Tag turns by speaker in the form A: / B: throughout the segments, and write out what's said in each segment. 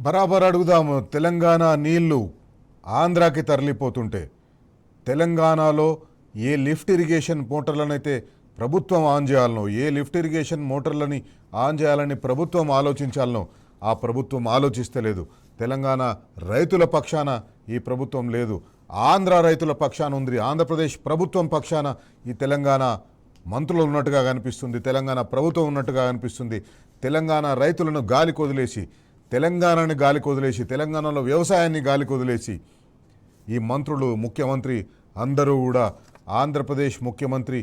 A: బరాబర్ అడుగుదాము. తెలంగాణ నీళ్లు ఆంధ్రాకి తరలిపోతుంటే తెలంగాణలో ఏ లిఫ్ట్ ఇరిగేషన్ మోటార్లనైతే ప్రభుత్వం ఆన్ చేయాలనో, ఏ లిఫ్ట్ ఇరిగేషన్ మోటార్లని ఆన్ చేయాలని ప్రభుత్వం ఆలోచించాలనో ఆ ప్రభుత్వం ఆలోచిస్తలేదు. తెలంగాణ రైతుల పక్షాన ఈ ప్రభుత్వం లేదు. ఆంధ్ర రైతుల పక్షాన ఉంది. ఆంధ్రప్రదేశ్ ప్రభుత్వం పక్షాన ఈ తెలంగాణ మంత్రులు ఉన్నట్టుగా కనిపిస్తుంది, తెలంగాణ ప్రభుత్వం ఉన్నట్టుగా కనిపిస్తుంది. తెలంగాణ రైతులను గాలి కొదిలేసి, తెలంగాణని గాలి కొదిలేసి, తెలంగాణలో వ్యవసాయాన్ని గాలి కొదిలేసి ఈ మంత్రులు, ముఖ్యమంత్రి అందరూ కూడా ఆంధ్రప్రదేశ్ ముఖ్యమంత్రి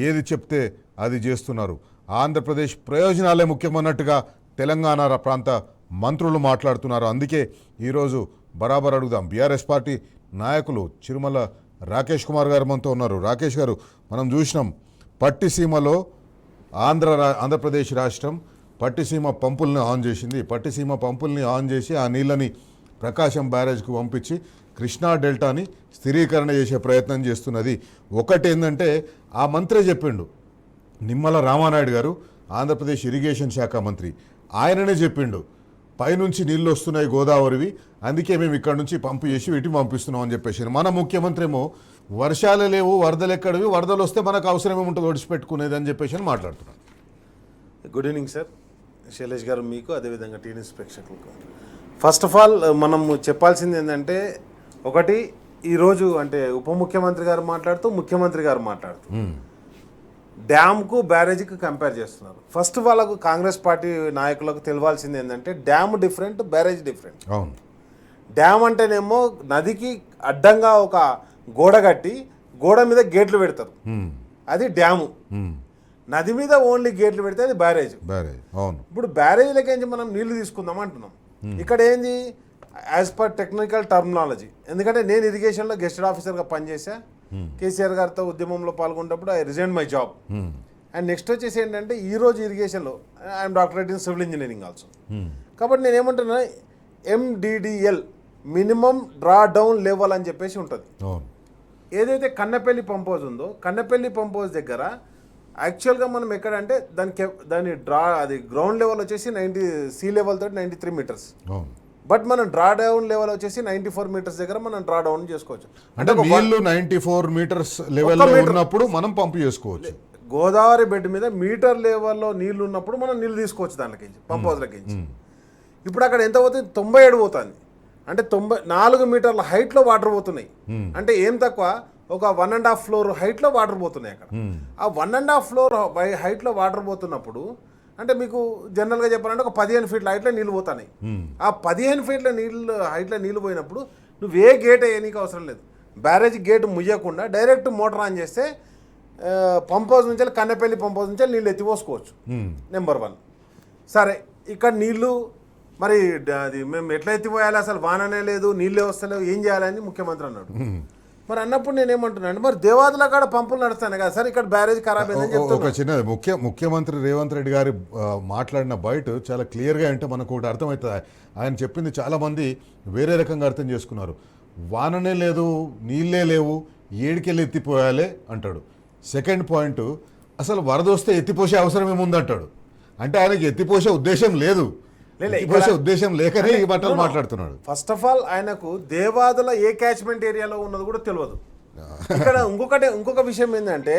A: ఏది చెప్తే అది చేస్తున్నారు. ఆంధ్రప్రదేశ్ ప్రయోజనాలే ముఖ్యమన్నట్టుగా తెలంగాణ ప్రాంత మంత్రులు మాట్లాడుతున్నారు. అందుకే ఈరోజు బరాబర్ అడుగుదాం. బీఆర్ఎస్ పార్టీ నాయకులు చిరుమల రాకేష్ కుమార్ గారు మనతో ఉన్నారు. రాకేష్ గారు, మనం చూసినాం పట్టిసీమలో ఆంధ్రప్రదేశ్ రాష్ట్రం పట్టిసీమ పంపుల్ని ఆన్ చేసింది. పట్టిసీమ పంపుల్ని ఆన్ చేసి ఆ నీళ్ళని ప్రకాశం బ్యారేజ్కు పంపించి కృష్ణా డెల్టాని స్థిరీకరణ చేసే ప్రయత్నం చేస్తున్నది. ఒకటేందంటే ఆ మంత్రే చెప్పిండు, నిమ్మల రామానాయుడు గారు ఆంధ్రప్రదేశ్ ఇరిగేషన్ శాఖ మంత్రి, ఆయననే చెప్పిండు పైనుంచి నీళ్ళు వస్తున్నాయి గోదావరివి, అందుకే మేము ఇక్కడ నుంచి పంపు చేసి వీటిని పంపిస్తున్నాం అని చెప్పేసి. మన ముఖ్యమంత్రి ఏమో వర్షాలు లేవు, వరదలు ఎక్కడివి, వరదలు వస్తే మనకు అవసరం ఏముంటుంది ఒడిచిపెట్టుకునేది అని చెప్పేసి మాట్లాడుతున్నాం.
B: గుడ్ ఈవినింగ్ సార్, శైలేష్ గారు మీకు, అదేవిధంగా టీ న్యూస్ ప్రేక్షకులకు. ఫస్ట్ ఆఫ్ ఆల్ మనం చెప్పాల్సింది ఏంటంటే, ఒకటి ఈరోజు అంటే ఉప ముఖ్యమంత్రి గారు మాట్లాడుతూ ముఖ్యమంత్రి గారు మాట్లాడుతూ డ్యామ్కు బ్యారేజీకి కంపేర్ చేస్తున్నారు. ఫస్ట్ వాళ్ళకు కాంగ్రెస్ పార్టీ నాయకులకు తెలియాల్సింది ఏంటంటే, డ్యామ్ డిఫరెంట్, బ్యారేజ్ డిఫరెంట్.
A: అవును,
B: డ్యామ్ అంటేనేమో నదికి అడ్డంగా ఒక గోడ కట్టి గోడ మీద గేట్లు పెడతారు, అది డ్యాము. నది మీద ఓన్లీ గేట్లు పెడితే అది బ్యారేజ్.
A: అవును.
B: ఇప్పుడు బ్యారేజ్లకేంచి మనం నీళ్లు తీసుకుందాం అంటున్నాం. ఇక్కడ ఏంది, యాజ్ పర్ టెక్నికల్ టర్మినాలజీ, ఎందుకంటే నేను ఇరిగేషన్లో గెస్టెడ్ ఆఫీసర్గా పనిచేసా. కేసీఆర్ గారితో ఉద్యమంలో పాల్గొన్నప్పుడు I resign my job. And next వచ్చేసి ఏంటంటే, ఈరోజు ఇరిగేషన్లో I'm doctorate in civil engineering also. కాబట్టి నేను ఏమంటున్నా, MDDL minimum draw down level అని చెప్పేసి ఉంటుంది. ఏదైతే కన్నపల్లి పంపోజ్ ఉందో, కన్నపల్లి పంపోజ్ దగ్గర యాక్చువల్గా మనం ఎక్కడంటే దాని అది గ్రౌండ్ లెవెల్ వచ్చేసి 90 సీ లెవెల్ తోటి 93 మీటర్స్. బట్ మనం డ్రా డౌన్ లెవెల్ వచ్చేసి 94 మీటర్స్ దగ్గర మనం డ్రా డౌన్ చేసుకోవచ్చు.
A: అంటే నీళ్లు 94 మీటర్స్ లెవెల్లో ఉన్నప్పుడు మనం పంపు చేసుకోవచ్చు.
B: గోదావరి బెడ్ మీద మీటర్ లెవెల్లో నీళ్లు ఉన్నప్పుడు మనం నీళ్ళు తీసుకోవచ్చు దాంట్లోకి, పంపోజ్లకి. ఇప్పుడు అక్కడ ఎంత పోతుంది, 97 పోతుంది. అంటే 94 మీటర్ల హైట్లో వాటర్ పోతున్నాయి. అంటే ఏం తక్కువ, ఒక 1.5 ఫ్లోర్ హైట్లో వాటర్ పోతున్నాయి అక్కడ. ఆ 1.5 ఫ్లోర్ హైట్లో వాటర్ పోతున్నప్పుడు అంటే మీకు జనరల్గా చెప్పాలంటే ఒక 15 ఫీట్ల హైట్లో నీళ్ళు పోతున్నాయి. ఆ 15 ఫీట్ల హైట్లో నీళ్ళు పోయినప్పుడు నువ్వు ఏ గేట్ వేయనీకి అవసరం లేదు. బ్యారేజ్ గేట్ ముయ్యకుండా డైరెక్ట్ మోటార్ ఆన్ చేస్తే పంపోజ్ నుంచి, కన్నపల్లి పంపోజ్ నుంచి నీళ్ళు ఎత్తిపోసుకోవచ్చు. నెంబర్ 1. సరే, ఇక్కడ నీళ్ళు మరి అది మేము ఎట్లా ఎత్తిపోయాలి, అసలు వాననే లేదు, నీళ్ళే వస్తలేవు, ఏం చేయాలని ముఖ్యమంత్రి అన్నాడు. మరి అన్నప్పుడు నేనేమంటున్నాను, మరి దేవాదుల కాడ పంపులు నడుస్తాను కదా సార్, ఇక్కడ బ్యారేజ్ ఖరాబ్ అయిందని చెప్తాను.
A: ఒక చిన్నది, ముఖ్యమంత్రి రేవంత్ రెడ్డి గారి మాట్లాడిన బయట చాలా క్లియర్గా అంటే మనకు ఒకటి అర్థమవుతుంది. ఆయన చెప్పింది చాలామంది వేరే రకంగా అర్థం చేసుకున్నారు. వాననే లేదు, నీళ్ళే లేవు, ఏడికెళ్ళి ఎత్తిపోయాలే అంటాడు. సెకండ్ పాయింట్, అసలు వరద వస్తే ఎత్తిపోసే అవసరం ఏముందంటాడు. అంటే ఆయనకి ఎత్తిపోసే ఉద్దేశం లేదు, ఉద్దేశం లేకనే ఈ మాటలు మాట్లాడుతున్నాడు.
B: ఫస్ట్ ఆఫ్ ఆల్ ఆయనకు దేవాదుల ఏ క్యాచ్మెంట్ ఏరియాలో ఉన్నది కూడా తెలియదు. ఇక్కడ ఇంకొక విషయం ఏంటంటే,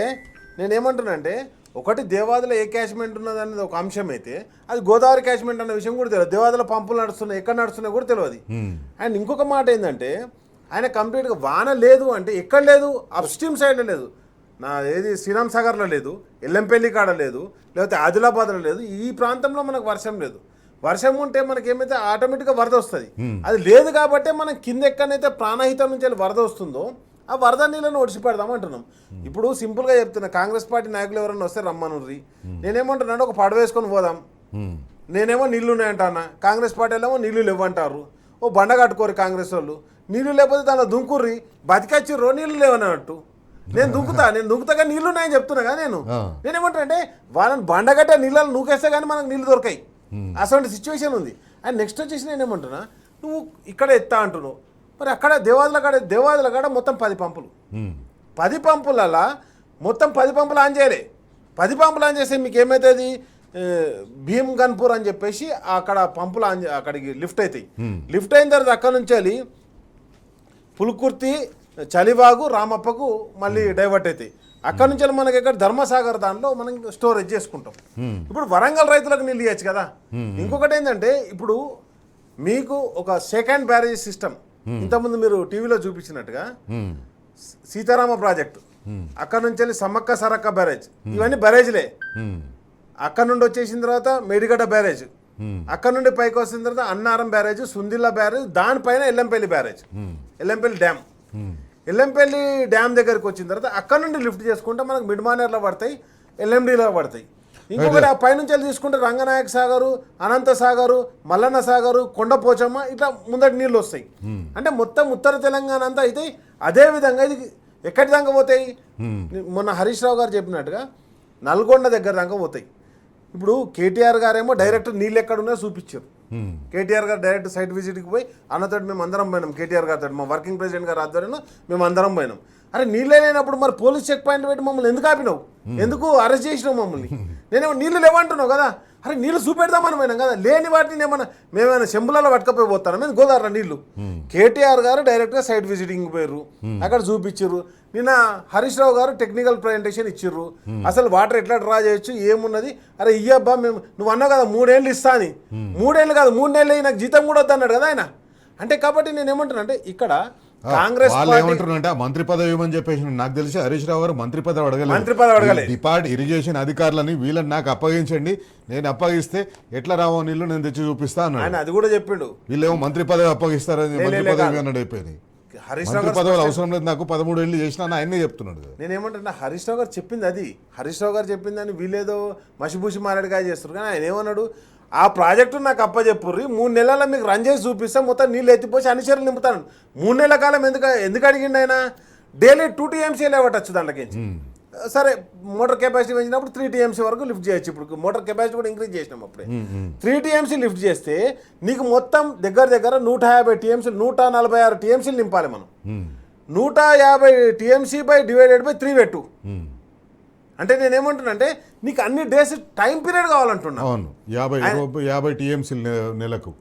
B: నేనేమంటున్నా అంటే, ఒకటి దేవాదుల ఏ క్యాచ్మెంట్ ఉన్నది అనేది ఒక అంశం అయితే, అది గోదావరి క్యాచ్మెంట్ అన్న విషయం కూడా తెలియదు. దేవాదుల పంపులు నడుస్తున్నాయి, ఎక్కడ నడుస్తున్నాయి కూడా తెలియదు. అండ్ ఇంకొక మాట ఏంటంటే, ఆయన కంప్లీట్గా వాన లేదు అంటే ఎక్కడ లేదు, అప్స్ట్రీమ్ సైడ్లో లేదు, ఏది శ్రీరామ్ సాగర్లో లేదు, ఎల్లంపల్లి కాడ లేదు, లేకపోతే ఆదిలాబాద్లో లేదు. ఈ ప్రాంతంలో మనకు వర్షం లేదు. వర్షం ఉంటే మనకి ఏమైతే ఆటోమేటిక్గా వరద వస్తుంది. అది లేదు కాబట్టి మనం కింద ఎక్కడైతే ప్రాణహితం నుంచి వరద వస్తుందో ఆ వరద నీళ్ళను ఒడిచిపెడదాం అంటున్నాం. ఇప్పుడు సింపుల్గా చెప్తున్నా, కాంగ్రెస్ పార్టీ నాయకులు ఎవరైనా వస్తే రమ్మనుర్రి, నేనేమంటున్నాను ఒక పడవ వేసుకొని పోదాం. నేనేమో నీళ్లు ఉన్నాయంటానా, కాంగ్రెస్ పార్టీ ఏమో నీళ్లు లేవంటారు. ఓ బండ కట్టుకోరు కాంగ్రెస్ వాళ్ళు, నీళ్లు లేకపోతే దానిలో దుంకుర్రి, బతికొచ్చిర్రో నీళ్లు లేవన్నట్టు. నేను దుంకుతా నీళ్లు ఉన్నాయని చెప్తున్నా కదా. నేనేమంటున్నా అంటే, వాళ్ళని బండగట్టే నీళ్ళని నూకేస్తే కానీ మనకు నీళ్ళు దొరకాయి, అసలు సిచ్యువేషన్ ఉంది. అండ్ నెక్స్ట్ వచ్చేసి నేనేమంటున్నా, నువ్వు ఇక్కడ ఎత్తా అంటున్నావు, మరి అక్కడ దేవాదుల కాడ మొత్తం 10 పంపులు, 10 పంపులలో మొత్తం 10 పంపులు ఆన్ చేయాలి. 10 పంపులు ఆన్ చేస్తే మీకు ఏమవుతుంది, భీమ్ గన్పూర్ అని చెప్పేసి అక్కడ పంపులు అక్కడికి లిఫ్ట్ అవుతాయి. లిఫ్ట్ అయిన తర్వాత అక్కడ నుంచి వెళ్ళి పులుకుర్తి, చలివాగు, రామప్పకు మళ్ళీ డైవర్ట్ అవుతాయి. అక్కడ నుంచి వెళ్ళి మనకి ఇక్కడ ధర్మసాగర్ దాంట్లో మనం స్టోరేజ్ చేసుకుంటాం. ఇప్పుడు వరంగల్ రైతులకు నీళ్ళు ఇవ్వచ్చు కదా. ఇంకొకటి ఏంటంటే ఇప్పుడు మీకు ఒక సెకండ్ బ్యారేజ్ సిస్టమ్ ఇంతకుముందు మీరు టీవీలో చూపించినట్టుగా సీతారామ ప్రాజెక్టు, అక్కడ నుంచి వెళ్ళి సమ్మక్క సరక్క బ్యారేజ్, ఇవన్నీ బ్యారేజ్లే. అక్కడ నుండి వచ్చేసిన తర్వాత మేడిగడ్డ బ్యారేజ్, అక్కడ నుండి పైకి వచ్చిన తర్వాత అన్నారం బ్యారేజ్, సుందిల్లా బ్యారేజ్, దానిపైన Yellampalli barrage, Yellampalli dam. Yellampalli dam దగ్గరికి వచ్చిన తర్వాత అక్కడ నుండి లిఫ్ట్ చేసుకుంటే మనకు మిడ్మానేర్లో పడతాయి, ఎల్ఎండిలో పడతాయి. ఇంకొకటి ఆ పైనుంచి వెళ్ళి తీసుకుంటే రంగనాయక సాగరు, అనంత సాగరు, మల్లన్న సాగరు, కొండపోచమ్మ, ఇట్లా ముందటి నీళ్ళు వస్తాయి. అంటే మొత్తం ఉత్తర తెలంగాణ అంతా అయితే అదే విధంగా ఇది ఎక్కడి దాకా పోతాయి. మొన్న హరీష్ రావు గారు చెప్పినట్టుగా నల్గొండ దగ్గర దాకా పోతాయి. ఇప్పుడు కేటీఆర్ గారేమో డైరెక్ట్ నీళ్ళు ఎక్కడున్నాయో చూపించారు. కేటీఆర్ గారు డైరెక్ట్ సైట్ విజిట్కి పోయి అన్నతోటి మేము అందరం పోయినాం. కేటీఆర్ గారితో మా వర్కింగ్ ప్రెసిడెంట్ గారు ఆధ్వర్యంలో మేము అందరం పోయినాం. అరే నీళ్ళే లేనప్పుడు మరి పోలీస్ చెక్ పాయింట్ పెట్టి మమ్మల్ని ఎందుకు ఆపినావు, ఎందుకు అరెస్ట్ చేసినావు మమ్మల్ని? నేనేమో నీళ్ళు లేవంటున్నావు కదా. అరే నీళ్ళు చూపెడదామని పోయినాం కదా, లేని వాటిని ఏమన్నా మేమైనా చెంబులలో పట్టుకపోయి పోతాను మేము గోదావరి నీళ్ళు. కేటీఆర్ గారు డైరెక్ట్గా సైట్ విజిటింగ్ పోయారు, అక్కడ చూపించారు. నిన్న హరీష్ రావు గారు టెక్నికల్ ప్రజెంటేషన్ ఇచ్చిర్రు, అసలు వాటర్ ఎట్లా డ్రా చేయొచ్చు ఏమున్నది. అరే ఇయ్యబ్బా మేము నువ్వు అన్నావు కదా 3 ఏళ్ళు ఇస్తా అని, 3 ఏళ్ళు కాదు 3 నెలలు నాకు జీతం కూడా వద్దన్నాడు కదా ఆయన. అంటే కాబట్టి నేను ఏమంటున్నా అంటే ఇక్కడ కాంగ్రెస్
A: వాళ్ళు ఏమంటారంటే మంత్రి పదవి ఇవ్వమని చెప్పేసి నాకు తెలిసి హరీష్ రావు గారు మంత్రి పదవి అడగలేదు. డిపార్ట్ ఇరిగేషన్ అధికారులని వీళ్ళని నాకు అప్పగించండి, నేను అప్పగిస్తే ఎట్లా రావో నీళ్ళు నేను తెచ్చి చూపిస్తా అన్నాడు.
B: ఆయన అది కూడా చెప్పిండు.
A: వీళ్ళేమో మంత్రి పదవి అప్పగిస్తారని మంత్రి పదవి అన్నాడు అయిపోయింది. హరీష్ రావు పదవులు అవసరం లేదు నాకు, 13 ఏళ్ళు చేసినా ఆయనే చెప్తున్నాడు.
B: నేనేమంటున్నా హరీష్ రావు గారు చెప్పింది అది, హరీష్ రావు గారు చెప్పిందని వీళ్ళేదో మసిబూసి మారేడుకాయ చేస్తారు. కానీ ఆయన ఏమన్నాడు, ఆ ప్రాజెక్టు నాకు అప్పచెప్పుర్రి 3 నెలల మీకు రన్ చేసి చూపిస్తే మొత్తం నీళ్ళు ఎత్తిపోసి అనిచర్లు నింపుతాను. 3 నెలల కాలం ఎందుకు అడిగిండు ఆయన? డైలీ 2 TMC లేవటచ్చు దాంట్లోకి. సరే మోటార్ కెపాసిటీ పెంచినప్పుడు 3 TMC వరకు లిఫ్ట్ చేయొచ్చు. ఇప్పుడు మోటార్ కెపాసిటీ కూడా ఇంక్రీజ్ చేసినాం అప్పుడే. 3 TMC లిఫ్ట్ చేస్తే నీకు మొత్తం దగ్గర 150 TMC 146 TMC నింపాలి మనం. 150 TMC డివైడెడ్ బై 3 పెట్టు. అంటే నేనేమంటున్నా అంటే నీకు అన్ని డేస్ టైం పీరియడ్ కావాలంటున్నా.
A: అవును 50 TMC నెలకు.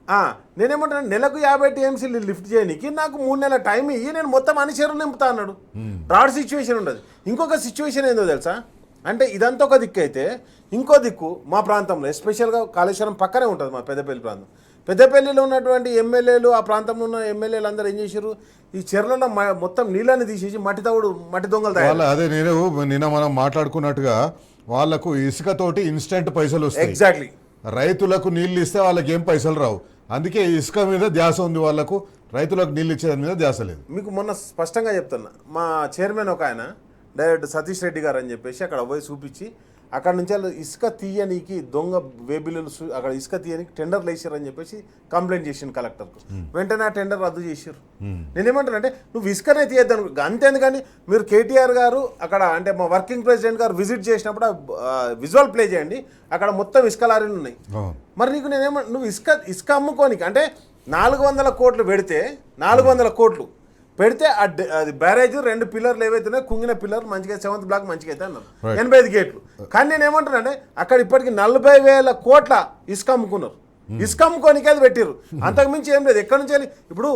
B: నేనేమంటున్నా నెలకు 50 TMC లిఫ్ట్ చేయడానికి నాకు 3 నెలల టైం ఇయ్యి, నేను మొత్తం అనిచేరు నింపుతా అన్నాడు. బ్రాడ్ సిచ్యువేషన్ ఉండదు. ఇంకొక సిచ్యువేషన్ ఏందో తెలుసా, అంటే ఇదంతా ఒక దిక్కు అయితే ఇంకో దిక్కు మా ప్రాంతంలో ఎస్పెషల్గా కాళేశ్వరం పక్కనే ఉంటుంది మా పెద్దపల్లి ప్రాంతం. పెద్దపల్లిలో ఉన్నటువంటి ఎమ్మెల్యేలు, ఆ ప్రాంతంలో ఉన్న ఎమ్మెల్యేలు అందరూ ఏం చేశారు, ఈ చెర్లలో మొత్తం నీళ్ళని తీసేసి మట్టి దొంగలు తయారు.
A: అదే నిన్న మనం మాట్లాడుకున్నట్టుగా వాళ్ళకు ఇసుకతోటి ఇన్స్టెంట్ పైసలు వస్తాయి.
B: ఎగ్జాక్ట్లీ.
A: రైతులకు నీళ్ళు ఇస్తే వాళ్ళకి ఏం పైసలు రావు. అందుకే ఇసుక మీద ధ్యాస ఉంది వాళ్ళకు, రైతులకు నీళ్ళు ఇచ్చేదాని మీద ధ్యాస లేదు.
B: మీకు మొన్న స్పష్టంగా చెప్తున్నా, మా చైర్మన్ ఒక ఆయన డైరెక్ట్ సతీష్ రెడ్డి గారు అని చెప్పేసి అక్కడ పోయి చూపించి అక్కడ నుంచి ఇసుక తీయనీకి దొంగ వేబిల్లు అక్కడ ఇసుక తీయనికి టెండర్లు వేసారని చెప్పేసి కంప్లైంట్ చేసిండు కలెక్టర్కు. వెంటనే ఆ టెండర్ రద్దు చేశారు. నేనేమంటానంటే నువ్వు ఇసుకనే తీయద్దాను అంతేందుకని మీరు కేటీఆర్ గారు అక్కడ అంటే మా వర్కింగ్ ప్రెసిడెంట్ గారు విజిట్ చేసినప్పుడు విజువల్ ప్లే చేయండి, అక్కడ మొత్తం ఇసుక లారీలు ఉన్నాయి. మరి నీకు నువ్వు ఇసుక అమ్ముకోనికి అంటే 400 కోట్లు పెడితే 400 కోట్లు పెడితే అది బ్యారేజ్ 2 పిల్లర్లు ఏవైతున్నాయో కుంగిన పిల్లర్ మంచిగా 7th బ్లాక్ మంచిగా అయితే అన్నారు 85 గేట్లు. కానీ నేను ఏమంటున్నానంటే అక్కడ ఇప్పటికి 40,000 కోట్ల ఇసుక అమ్ముకున్నారు. ఇసుక అమ్ముకోనికి అది పెట్టారు, అంతకుమించి ఏం లేదు. ఎక్కడి నుంచి ఇప్పుడు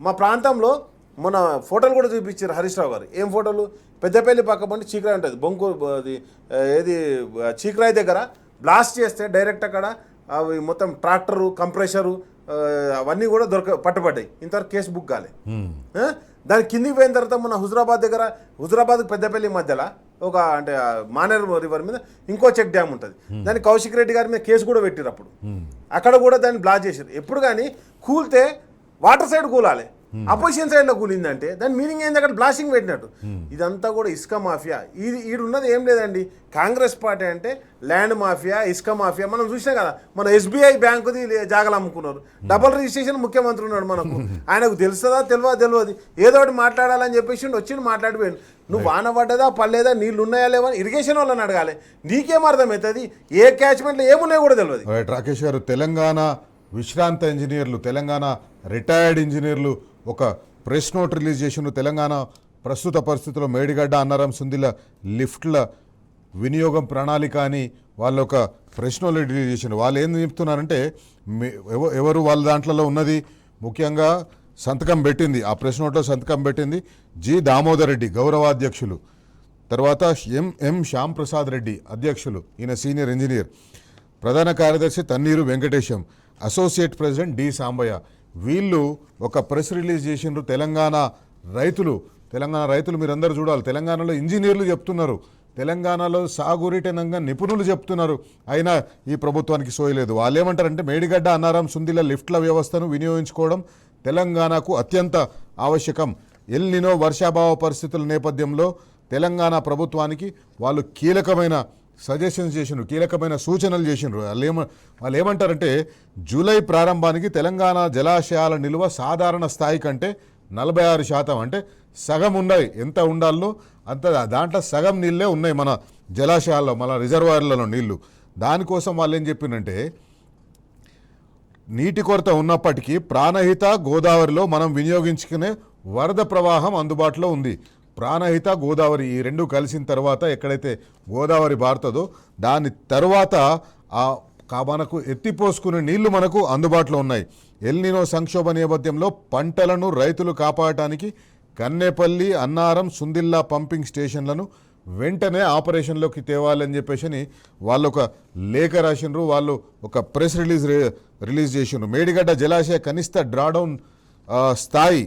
B: మా ప్రాంతంలో మన ఫోటోలు కూడా చూపించారు హరీష్ రావు గారు. ఏం ఫోటోలు, పెద్దపల్లి పక్క పండి చీకరాయి ఉంటుంది, బొంకు అది ఏది చీకరాయి దగ్గర బ్లాస్ట్ చేస్తే డైరెక్ట్ అక్కడ అవి మొత్తం ట్రాక్టరు కంప్రెషరు అవన్నీ కూడా పట్టుబడ్డాయి. ఇంతవరకు కేసు బుక్ కాలే. దాని కిందికి పోయిన తర్వాత మన హుజురాబాద్ పెద్దపల్లి మధ్యలో ఒక అంటే మానేరు రివర్ మీద ఇంకో చెక్ డ్యామ్ ఉంటుంది, దాన్ని కౌశిక్ రెడ్డి గారి మీద కేసు కూడా పెట్టారు. అప్పుడు అక్కడ కూడా దాన్ని బ్లాక్ చేశారు. ఎప్పుడు కానీ కూలితే వాటర్ సైడ్ కూలాలి, అపోజిషన్ సైడ్లో కూలిందంటే దాని మీనింగ్ ఏంది, అక్కడ బ్లాస్టింగ్ పెట్టినట్టు. ఇదంతా కూడా ఇసుక మాఫియా. ఈడున్నది ఏం లేదండి, కాంగ్రెస్ పార్టీ అంటే ల్యాండ్ మాఫియా, ఇసుక మాఫియా. మనం చూసినాం కదా, మన SBI బ్యాంకుది జాగాలు అమ్ముకున్నారు. డబుల్ రిజిస్ట్రేషన్ ముఖ్యమంత్రి ఉన్నాడు మనకు, ఆయనకు తెలుస్తుందా తెలియదు, ఏదో ఒకటి మాట్లాడాలని చెప్పేసి వచ్చి మాట్లాడిపోయాడు. నువ్వు వాన పడ్డదా పడలేదా, నీళ్ళు ఉన్నాయా లేవా ఇరిగేషన్ వాళ్ళని అడగాలి. నీకేం అర్థమవుతుంది, ఏ క్యాచ్మెంట్లో ఏమున్నాయో కూడా తెలియదు.
A: రాకేష్ గారు, తెలంగాణ విశ్రాంత ఇంజనీర్లు, తెలంగాణ రిటైర్డ్ ఇంజనీర్లు ఒక ప్రెస్ నోట్ రిలీజ్ చేసిన తెలంగాణ ప్రస్తుత పరిస్థితుల్లో మేడిగడ్డ, అన్నారం, సుందిల లిఫ్ట్ల వినియోగం ప్రణాళిక అని వాళ్ళు ఒక ప్రశ్న రిలీజ్ చేసిండ్రు. వాళ్ళు ఏం చెప్తున్నారంటే ఎవరు వాళ్ళ దాంట్లో ఉన్నది ముఖ్యంగా సంతకం పెట్టింది, ఆ ప్రెస్ నోట్లో సంతకం పెట్టింది జి దామోదర్ రెడ్డి గౌరవాధ్యక్షులు, తర్వాత ఎం శ్యామ్ ప్రసాద్ రెడ్డి అధ్యక్షులు, ఈయన సీనియర్ ఇంజనీర్, ప్రధాన కార్యదర్శి Tanneeru Venkatesham, associate president D Sambaiah. వీళ్ళు ఒక ప్రెస్ రిలీజ్ చేసిండ్రు. తెలంగాణ రైతులు మీరందరూ చూడాలి, తెలంగాణలో ఇంజనీర్లు చెప్తున్నారు, తెలంగాణలో సాగురీటనంగా నిపుణులు చెప్తున్నారు, అయినా ఈ ప్రభుత్వానికి సోయలేదు. వాళ్ళు ఏమంటారంటే మేడిగడ్డ అన్నారం సుందిల లిఫ్ట్ల వ్యవస్థను వినియోగించుకోవడం తెలంగాణకు అత్యంత ఆవశ్యకం. ఎల్ నినో వర్షాభావ పరిస్థితుల నేపథ్యంలో తెలంగాణ ప్రభుత్వానికి వాళ్ళు కీలకమైన సజెషన్స్ చేసిండ్రు, కీలకమైన సూచనలు చేసిండ్రు. వాళ్ళు ఏమంటారంటే జూలై ప్రారంభానికి తెలంగాణ జలాశయాల నిల్వ సాధారణ స్థాయి కంటే 46%, అంటే సగం ఉన్నాయి, ఎంత ఉండాలో అంత, దాంట్లో సగం నీళ్ళే ఉన్నాయి మన జలాశయాల్లో, మన రిజర్వాయర్లలో నీళ్లు. దానికోసం వాళ్ళు ఏం చెప్పిందంటే నీటి కొరత ఉన్నప్పటికీ ప్రాణహిత గోదావరిలో మనం వినియోగించుకునే వరద ప్రవాహం అందుబాటులో ఉంది. ప్రాణహిత గోదావరి ఈ రెండు కలిసిన తర్వాత ఎక్కడైతే గోదావరి బారుతుందో దాని తర్వాత మనకు ఎత్తిపోసుకునే నీళ్లు మనకు అందుబాటులో ఉన్నాయి. ఎల్ నినో సంక్షోభ నేపథ్యంలో పంటలను రైతులు కాపాడటానికి కన్నేపల్లి, అన్నారం, సుందిల్లా పంపింగ్ స్టేషన్లను వెంటనే ఆపరేషన్లోకి తేవాలని చెప్పేసి వాళ్ళు ఒక లేఖ రాసిండ్రు, వాళ్ళు ఒక ప్రెస్ రిలీజ్ చేసిండ్రు. మేడిగడ్డ జలాశయ కనిష్ట డ్రాడౌన్ స్థాయి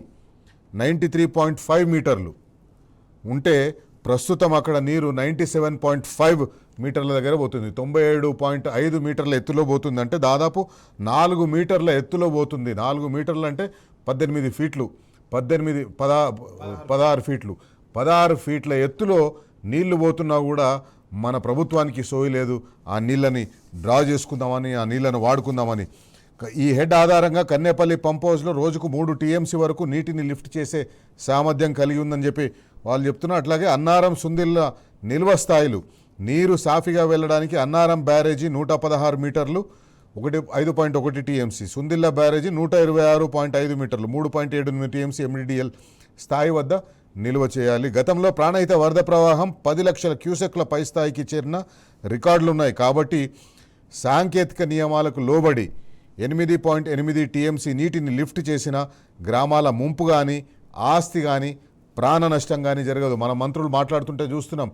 A: 93.5 మీటర్లు ఉంటే ప్రస్తుతం అక్కడ నీరు 97.5 మీటర్ల దగ్గర పోతుంది, 97.5 మీటర్ల ఎత్తులో పోతుంది, అంటే దాదాపు 4 మీటర్ల ఎత్తులో పోతుంది. 4 మీటర్లు అంటే 18 ఫీట్లు, 16 ఫీట్లు, 16 ఫీట్ల ఎత్తులో నీళ్లు పోతున్నా కూడా మన ప్రభుత్వానికి సోయలేదు. ఆ నీళ్ళని డ్రా చేసుకుందామని, ఆ నీళ్ళను వాడుకుందామని ఈ హెడ్ ఆధారంగా కన్నేపల్లి పంప్ హౌస్లో రోజుకు 3 TMC వరకు నీటిని లిఫ్ట్ చేసే సామర్థ్యం కలిగి ఉందని చెప్పి వాళ్ళు చెప్తున్నారు. అట్లాగే అన్నారం సుందిల్ల నిల్వ స్థాయిలు నీరు సాఫీగా వెళ్ళడానికి అన్నారం బ్యారేజీ 116 మీటర్లు 5.1 TMC, సుందిల్ల బ్యారేజీ 126.5 మీటర్లు 3.7 TMC MDDL స్థాయి వద్ద నిల్వ చేయాలి. గతంలో ప్రాణహిత వరద ప్రవాహం 10 లక్షల క్యూసెక్ల పై స్థాయికి చేరిన రికార్డులు ఉన్నాయి. కాబట్టి సాంకేతిక నియమాలకు లోబడి 8.8 TMC నీటిని లిఫ్ట్ చేసిన గ్రామాల ముంపు కానీ, ఆస్తి కానీ, ప్రాణ నష్టం కానీ జరగదు. మన మంత్రులు మాట్లాడుతుంటే చూస్తున్నాం,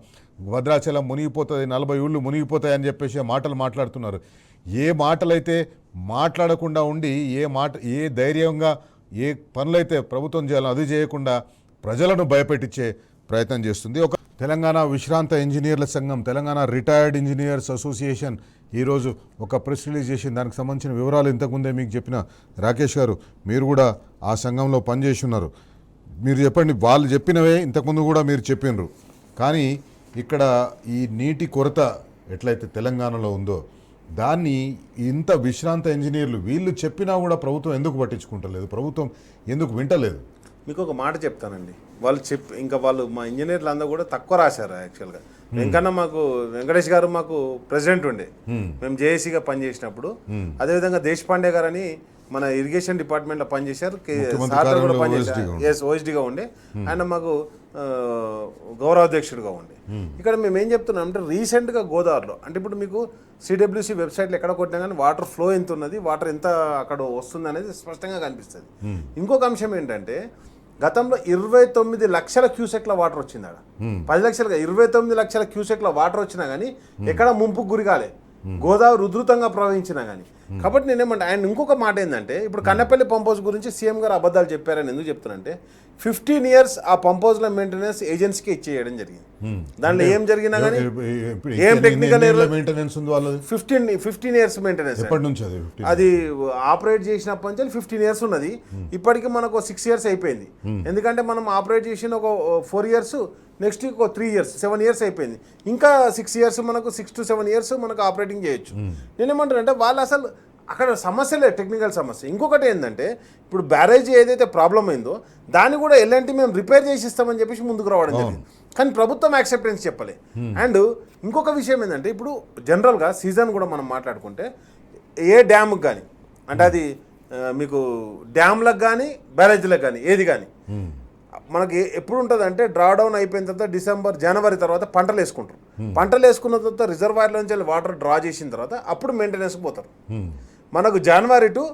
A: భద్రాచలం మునిగిపోతుంది, 40 ఊళ్ళు మునిగిపోతాయి అని చెప్పేసి మాటలు మాట్లాడుతున్నారు. ఏ మాటలైతే మాట్లాడకుండా ఉండి ఏ ధైర్యంగా ఏ పనులైతే ప్రభుత్వం చేయాలో అది చేయకుండా ప్రజలను భయపెట్టించే ప్రయత్నం చేస్తుంది. ఒక తెలంగాణ విశ్రాంత ఇంజనీర్ల సంఘం, తెలంగాణ రిటైర్డ్ ఇంజనీర్స్ అసోసియేషన్ ఈరోజు ఒక ప్రెస్ రిలీజ్ చేసింది. దానికి సంబంధించిన వివరాలు ఇంతకుముందే మీకు చెప్పిన రాకేష్ గారు, మీరు కూడా ఆ సంఘంలో పనిచేసి ఉన్నారు, మీరు చెప్పండి. వాళ్ళు చెప్పినవే ఇంతకుముందు కూడా మీరు చెప్పినారు, కానీ ఇక్కడ ఈ నీటి కొరత ఎట్లయితే తెలంగాణలో ఉందో దాన్ని ఇంత విశ్రాంత ఇంజనీర్లు వీళ్ళు చెప్పినా కూడా ప్రభుత్వం ఎందుకు పట్టించుకుంటలేదు, ప్రభుత్వం ఎందుకు వింటలేదు?
B: మీకు ఒక మాట చెప్తానండి. వాళ్ళు మా ఇంజనీర్లు అందరూ కూడా తక్కువ రాశారు యాక్చువల్గా. వెంకటేష్ గారు మాకు ప్రెసిడెంట్ ఉండే, మేము జేఏసీగా పనిచేసినప్పుడు. అదేవిధంగా దేశపాండే గారు అని మన ఇరిగేషన్ డిపార్ట్మెంట్లో పనిచేశారు, సార్ కూడా పనిచేశారు, ఓఎస్డీగా ఉండే, ఆయన మాకు గౌరవాధ్యక్షుడిగా ఉండే. ఇక్కడ మేము ఏం చెప్తున్నాం అంటే రీసెంట్గా గోదావరిలో అంటే ఇప్పుడు మీకు CWC వెబ్సైట్లో ఎక్కడ కొట్టినా కానీ వాటర్ ఫ్లో ఎంత ఉన్నది, వాటర్ ఎంత అక్కడ వస్తుంది అనేది స్పష్టంగా కనిపిస్తుంది. ఇంకొక అంశం ఏంటంటే గతంలో 29 లక్షల క్యూసెక్ల వాటర్ వచ్చింది ఆడ, 10 లక్షలుగా 29 లక్షల క్యూసెక్ల వాటర్ వచ్చినా కానీ ఎక్కడ ముంపుకు గురికాలే, గోదావరి ఉధృతంగా ప్రవహించినా కానీ. కాబట్టి నేనేమంటే ఆయన ఇంకొక మాట ఏంటంటే ఇప్పుడు కన్నపల్లి పంప్ హౌస్ గురించి సీఎం గారు అబద్ధాలు చెప్పారని ఎందుకు చెప్తున్నానంటే 15 years ఆ పంప్ హౌస్ల మెయింటెనెన్స్ ఏజెన్సీకి ఇచ్చేయడం జరిగింది. దాంట్లో ఏం జరిగినా కానీ ఏం టెక్నికల్ 15 years మెయింటెనెన్స్ అది ఆపరేట్ చేసినప్పటి నుంచి 15 years ఉన్నది. ఇప్పటికీ మనకు 6 years అయిపోయింది. ఎందుకంటే మనం ఆపరేట్ చేసిన ఒక 4 years, నెక్స్ట్ ఒక 3 years, 7 years అయిపోయింది. ఇంకా 6 years మనకు 6 to 7 years మనకు ఆపరేటింగ్ చేయొచ్చు. నేనేమంటానంటే వాళ్ళు అసలు అక్కడ సమస్యలే, టెక్నికల్ సమస్య. ఇంకొకటి ఏంటంటే ఇప్పుడు బ్యారేజ్ ఏదైతే ప్రాబ్లం అయిందో దాన్ని కూడా ఎలాంటి మేము రిపేర్ చేసి ఇస్తామని చెప్పేసి ముందుకు రావడం జరిగింది, కానీ ప్రభుత్వం యాక్సెప్టెన్స్ చెప్పలే. అండ్ ఇంకొక విషయం ఏంటంటే ఇప్పుడు జనరల్గా సీజన్ కూడా మనం మాట్లాడుకుంటే ఏ డ్యామ్కి కానీ అంటే అది మీకు డ్యామ్లకు కానీ బ్యారేజ్లకు కానీ ఏది కానీ మనకి ఎప్పుడు ఉంటుంది అంటే డ్రాడౌన్ అయిపోయిన తర్వాత డిసెంబర్ జనవరి తర్వాత పంటలు వేసుకుంటారు. పంటలు వేసుకున్న తర్వాత రిజర్వాయర్లో నుంచి వాటర్ డ్రా చేసిన తర్వాత అప్పుడు మెయింటెనెన్స్కి పోతారు. మనకు జనవరి టు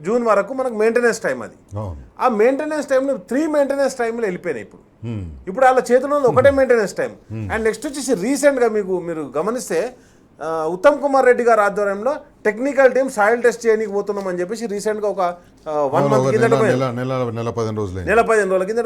B: జూన్ వరకు మనకు మెయింటెనెన్స్ టైం అది. ఆ మెయింటెనెన్స్ టైంలో 3 మెయింటెనెన్స్ టైంలో వెళ్ళిపోయినాయి. ఇప్పుడు వాళ్ళ చేతిలో ఒకటే మెయింటెనెన్స్ టైం. అండ్ నెక్స్ట్ వచ్చేసి రీసెంట్గా మీరు గమనిస్తే ఉత్తమ్ కుమార్ రెడ్డి గారి ఆధ్వర్యంలో టెక్నికల్ టీం సాయిల్ టెస్ట్ చేయడానికి పోతున్నాం అని చెప్పేసి రీసెంట్గా ఒక 1 మంత్ కింద
A: నెల 15
B: రోజుల కింద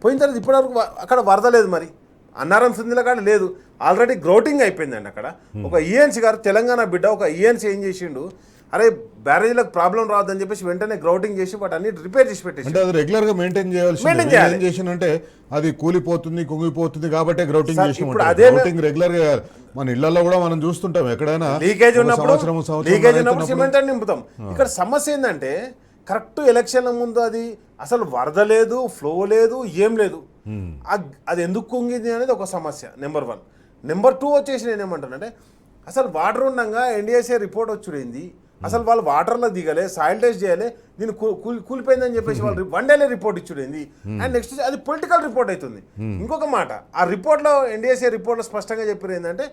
B: పోయిన తర్వాత ఇప్పటివరకు అక్కడ వరద లేదు. మరి అన్నారం సుందిల కాడ లేదు, ఆల్రెడీ గ్రౌటింగ్ అయిపోయిందండి అక్కడ. ఒక ఈఎన్సీ గారు తెలంగాణ బిడ్డ ఒక ఈఎన్సీ ఏం చేసిండు, అరే బ్యారేజీలకు ప్రాబ్లం రావద్దని చెప్పేసి వెంటనే గ్రౌటింగ్ చేసి వాటి అన్ని రిపేర్ చేసి పెట్టేసి
A: అంటే అది రెగ్యులర్ గా మెయింటైన్ చేయాల్సి అంటే అది కూలిపోతుంది కుంగిపోతుంది కాబట్టి గ్రౌటింగ్ చేసి గ్రౌటింగ్ రెగ్యులర్ గా మన ఇళ్లలో కూడా మనం చూస్తుంటాం. ఎక్కడైనా
B: లీకేజ్ ఉన్నప్పుడు సిమెంట్ అని నింపుతాం. ఇక్కడ సమస్య ఏంటంటే కరెక్ట్ ఎలక్షన్ల ముందు అది అసలు వరద లేదు, ఫ్లో లేదు, ఏం లేదు. అది ఎందుకు కుంగింది అనేది ఒక సమస్య నెంబర్ 1. నెంబర్ 2 వచ్చేసి నేను ఏమంటానంటే అసలు వాటర్ ఉండగా ఎన్డీఎస్ఏ రిపోర్ట్ వచ్చింది, అసలు వాళ్ళు వాటర్లో దిగలే, సాయిల్ టెస్ట్ చేయాలి, దీన్ని కూలిపోయిందని చెప్పేసి వాళ్ళు 1 డేలో రిపోర్ట్ ఇచ్చుడేంది. అండ్ నెక్స్ట్ అది పొలిటికల్ రిపోర్ట్ అవుతుంది. ఇంకొక మాట, ఆ రిపోర్ట్లో ఎన్డీఎస్ఏ రిపోర్ట్లో స్పష్టంగా చెప్పారు ఏంటంటే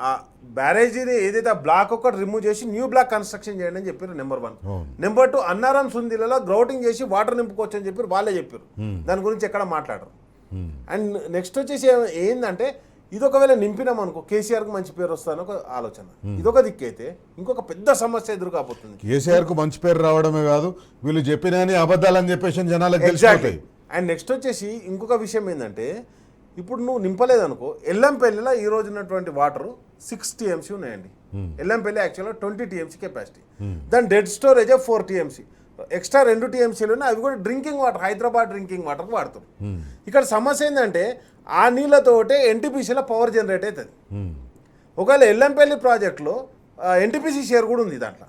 B: ఆ బ్యారేజీని ఏదైతే బ్లాక్ ఒకటి రిమూవ్ చేసి న్యూ బ్లాక్ కన్స్ట్రక్షన్ చేయండి అని చెప్పారు నెంబర్ 1. నెంబర్ 2 అన్నారం సుందిలలో గ్రౌటింగ్ చేసి వాటర్ నింపుకోవచ్చు అని చెప్పారు, వాళ్ళే చెప్పారు. దాని గురించి ఎక్కడ మాట్లాడరు. అండ్ నెక్స్ట్ వచ్చేసి ఏంటంటే ఇది ఒకవేళ నింపినాం అనుకో కేసీఆర్కి మంచి పేరు వస్తుందని ఒక ఆలోచన. ఇదొక దిక్కైతే ఇంకొక పెద్ద సమస్య ఎదురు కాబోతుంది.
A: కేసీఆర్కు మంచి పేరు రావడమే కాదు, వీళ్ళు చెప్పిన అబద్ధాలని చెప్పేసి జనాలకు తెలిసిపోతాయి.
B: అండ్ నెక్స్ట్ వచ్చేసి ఇంకొక విషయం ఏంటంటే ఇప్పుడు నువ్వు నింపలేదనుకో, ఎల్లంపల్లిలో ఈ రోజు ఉన్నటువంటి వాటర్ 6 TMC ఉన్నాయండి. ఎల్లంపల్లి యాక్చువల్గా 20 TMC కెపాసిటీ, దాని డెడ్ స్టోరేజ్ 4 TMC, ఎక్స్ట్రా 2 TMCలు ఉన్నాయి. అవి కూడా డ్రింకింగ్ వాటర్, హైదరాబాద్ డ్రింకింగ్ వాటర్కి వాడతారు. ఇక్కడ సమస్య ఏంటంటే ఆ నీళ్ళతోటే ఎన్టీపీసీలో పవర్ జనరేట్ అవుతుంది. ఒకవేళ ఎల్లంపల్లి ప్రాజెక్టులో ఎన్టీపీసీ షేర్ కూడా ఉంది దాంట్లో.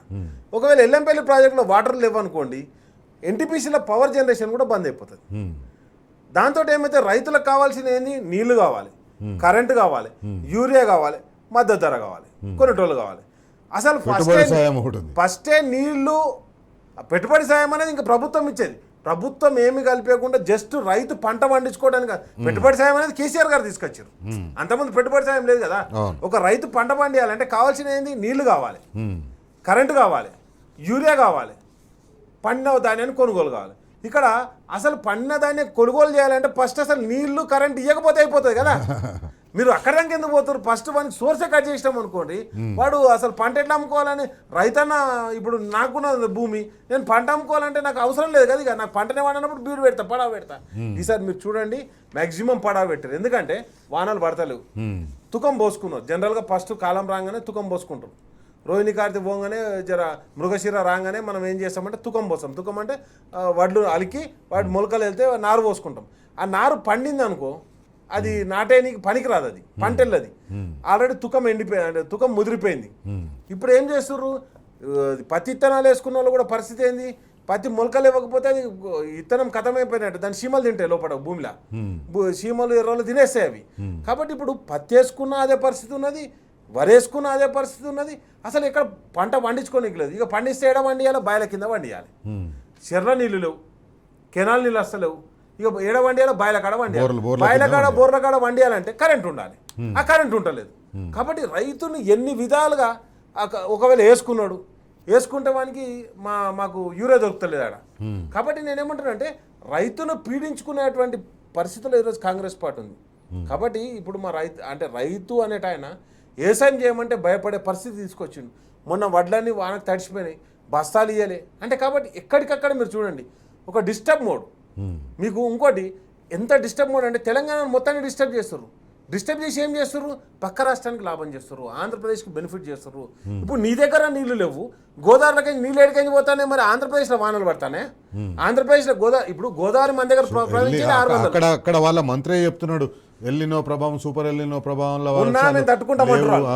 B: ఒకవేళ ఎల్లంపల్లి ప్రాజెక్టులో వాటర్ లేవనుకోండి, ఎన్టీపీసీలో పవర్ జనరేషన్ కూడా బంద్ అయిపోతుంది. దాంతో ఏమైతే రైతులకు కావాల్సిన ఏంది, నీళ్లు కావాలి, కరెంటు కావాలి, యూరియా కావాలి, మద్దతు ధర కావాలి, కొనేటోళ్ళు కావాలి. అసలు ఫస్టే నీళ్లు పెట్టుబడి సాయం అనేది ఇంకా ప్రభుత్వం ఇచ్చేది. ప్రభుత్వం ఏమి కలిపేయకుండా జస్ట్ రైతు పంట పండించుకోవడానికి పెట్టుబడి సాయం అనేది కేసీఆర్ గారు తీసుకొచ్చారు. అంతకుముందు పెట్టుబడి సాయం లేదు కదా. ఒక రైతు పంట పండియాలంటే కావాల్సిన ఏంది, నీళ్లు కావాలి, కరెంటు కావాలి, యూరియా కావాలి, పండిన ధాన్యాన్ని కొనుగోలు కావాలి. ఇక్కడ అసలు పండిన ధాన్యం కొనుగోలు చేయాలంటే ఫస్ట్ అసలు నీళ్లు కరెంట్ ఇవ్వకపోతే అయిపోతుంది కదా. మీరు అక్కడ దాకా ఎందుకు పోతారు? ఫస్ట్ వానికి సోర్సే కట్ చేసినాం అనుకోండి, వాడు అసలు పంట ఎట్లా అమ్ముకోవాలని రైతన్న ఇప్పుడు నాకున్న భూమి నేను పంట అమ్ముకోవాలంటే నాకు అవసరం లేదు కదా. ఇక నాకు పంటనే వాడినప్పుడు బీడు పెడతా, పడవ పెడతా. ఈసారి మీరు చూడండి మ్యాక్సిమం పడవ పెట్టారు, ఎందుకంటే వానలు పడతలేవు. తుకం పోసుకున్నారు జనరల్గా, ఫస్ట్ కాలం రాగానే తుకం పోసుకుంటారు. రోహిణి కార్తీ పోగానే జర మృగశిర రాగానే మనం ఏం చేస్తామంటే తుకం పోస్తాం. తుకం అంటే వడ్లు అలికి వాటి మొలకలు వెళ్తే నారు పోసుకుంటాం. ఆ నారు పండింది అనుకో, అది నాటేనికి పనికిరాదు, అది పంట వెళ్ళది. ఆల్రెడీ తుకం ఎండిపోయింది, అంటే తుకం ముదిరిపోయింది. ఇప్పుడు ఏం చేస్తుర్రు, పత్తి ఇత్తనాలు వేసుకున్న వాళ్ళు కూడా పరిస్థితి ఏంది, పత్తి మొలకలు ఇవ్వకపోతే అది ఇత్తనం కథమైపోయినట్టు, దాని చీమలు తింటాయి లోపల భూమిలో, చీమలు ఎర్రలు తినేస్తాయి అవి. కాబట్టి ఇప్పుడు పత్తి వేసుకున్న అదే పరిస్థితి ఉన్నది, వరేసుకున్న అదే పరిస్థితి ఉన్నది. అసలు ఇక్కడ పంట పండించుకోనికి లేదు. ఇక పండిస్తే ఏడ వండియాలి, బాయిల కింద వండియాలి. చెర్ల నీళ్ళు లేవు, కెనాల్ నీళ్ళు వస్తలేవు. ఇక ఏడ వండియాలో బాయిల కాడ వండియాలి, బాయిల కాడ బోర్ల కాడ వండియాలంటే కరెంట్ ఉండాలి, ఆ కరెంట్ ఉండలేదు. కాబట్టి రైతుని ఎన్ని విధాలుగా ఒకవేళ వేసుకుంటే వానికి మాకు యూరియా దొరుకుతలేదు ఆడ. కాబట్టి నేనేమంటానంటే రైతును పీడించుకునేటువంటి పరిస్థితుల్లో ఈరోజు కాంగ్రెస్ పార్టీ ఉంది. కాబట్టి ఇప్పుడు మా రైతు అనేట ఆయన వ్యవసాయం చేయమంటే భయపడే పరిస్థితి తీసుకొచ్చిండు. మొన్న వడ్లన్నీ వానకు తడిచిపోయినాయి, బస్తాలు ఇయ్యలే అంటే. కాబట్టి ఎక్కడికక్కడ మీరు చూడండి ఒక డిస్టర్బ్ మోడ్. మీకు ఇంకోటి ఎంత డిస్టర్బ్ మోడ్ అంటే తెలంగాణ మొత్తాన్ని డిస్టర్బ్ చేస్తారు. డిస్టర్బ్ చేసి ఏం చేస్తారు, పక్క రాష్ట్రానికి లాభం చేస్తారు, ఆంధ్రప్రదేశ్కి బెనిఫిట్ చేస్తారు. ఇప్పుడు నీ దగ్గర నీళ్లు లేవు, గోదావరిలోకి నీళ్ళు ఎడికెళ్ళి పోతానే, మరి ఆంధ్రప్రదేశ్లో వానలు పడతానే. ఆంధ్రప్రదేశ్లో గోదావరి మన దగ్గర
A: అక్కడ వాళ్ళ మంత్రి చెప్తున్నాడు, ఎల్లినో ప్రభావం, సూపర్ ఎల్లినో ప్రభావం
B: తట్టుకుంటామంటారు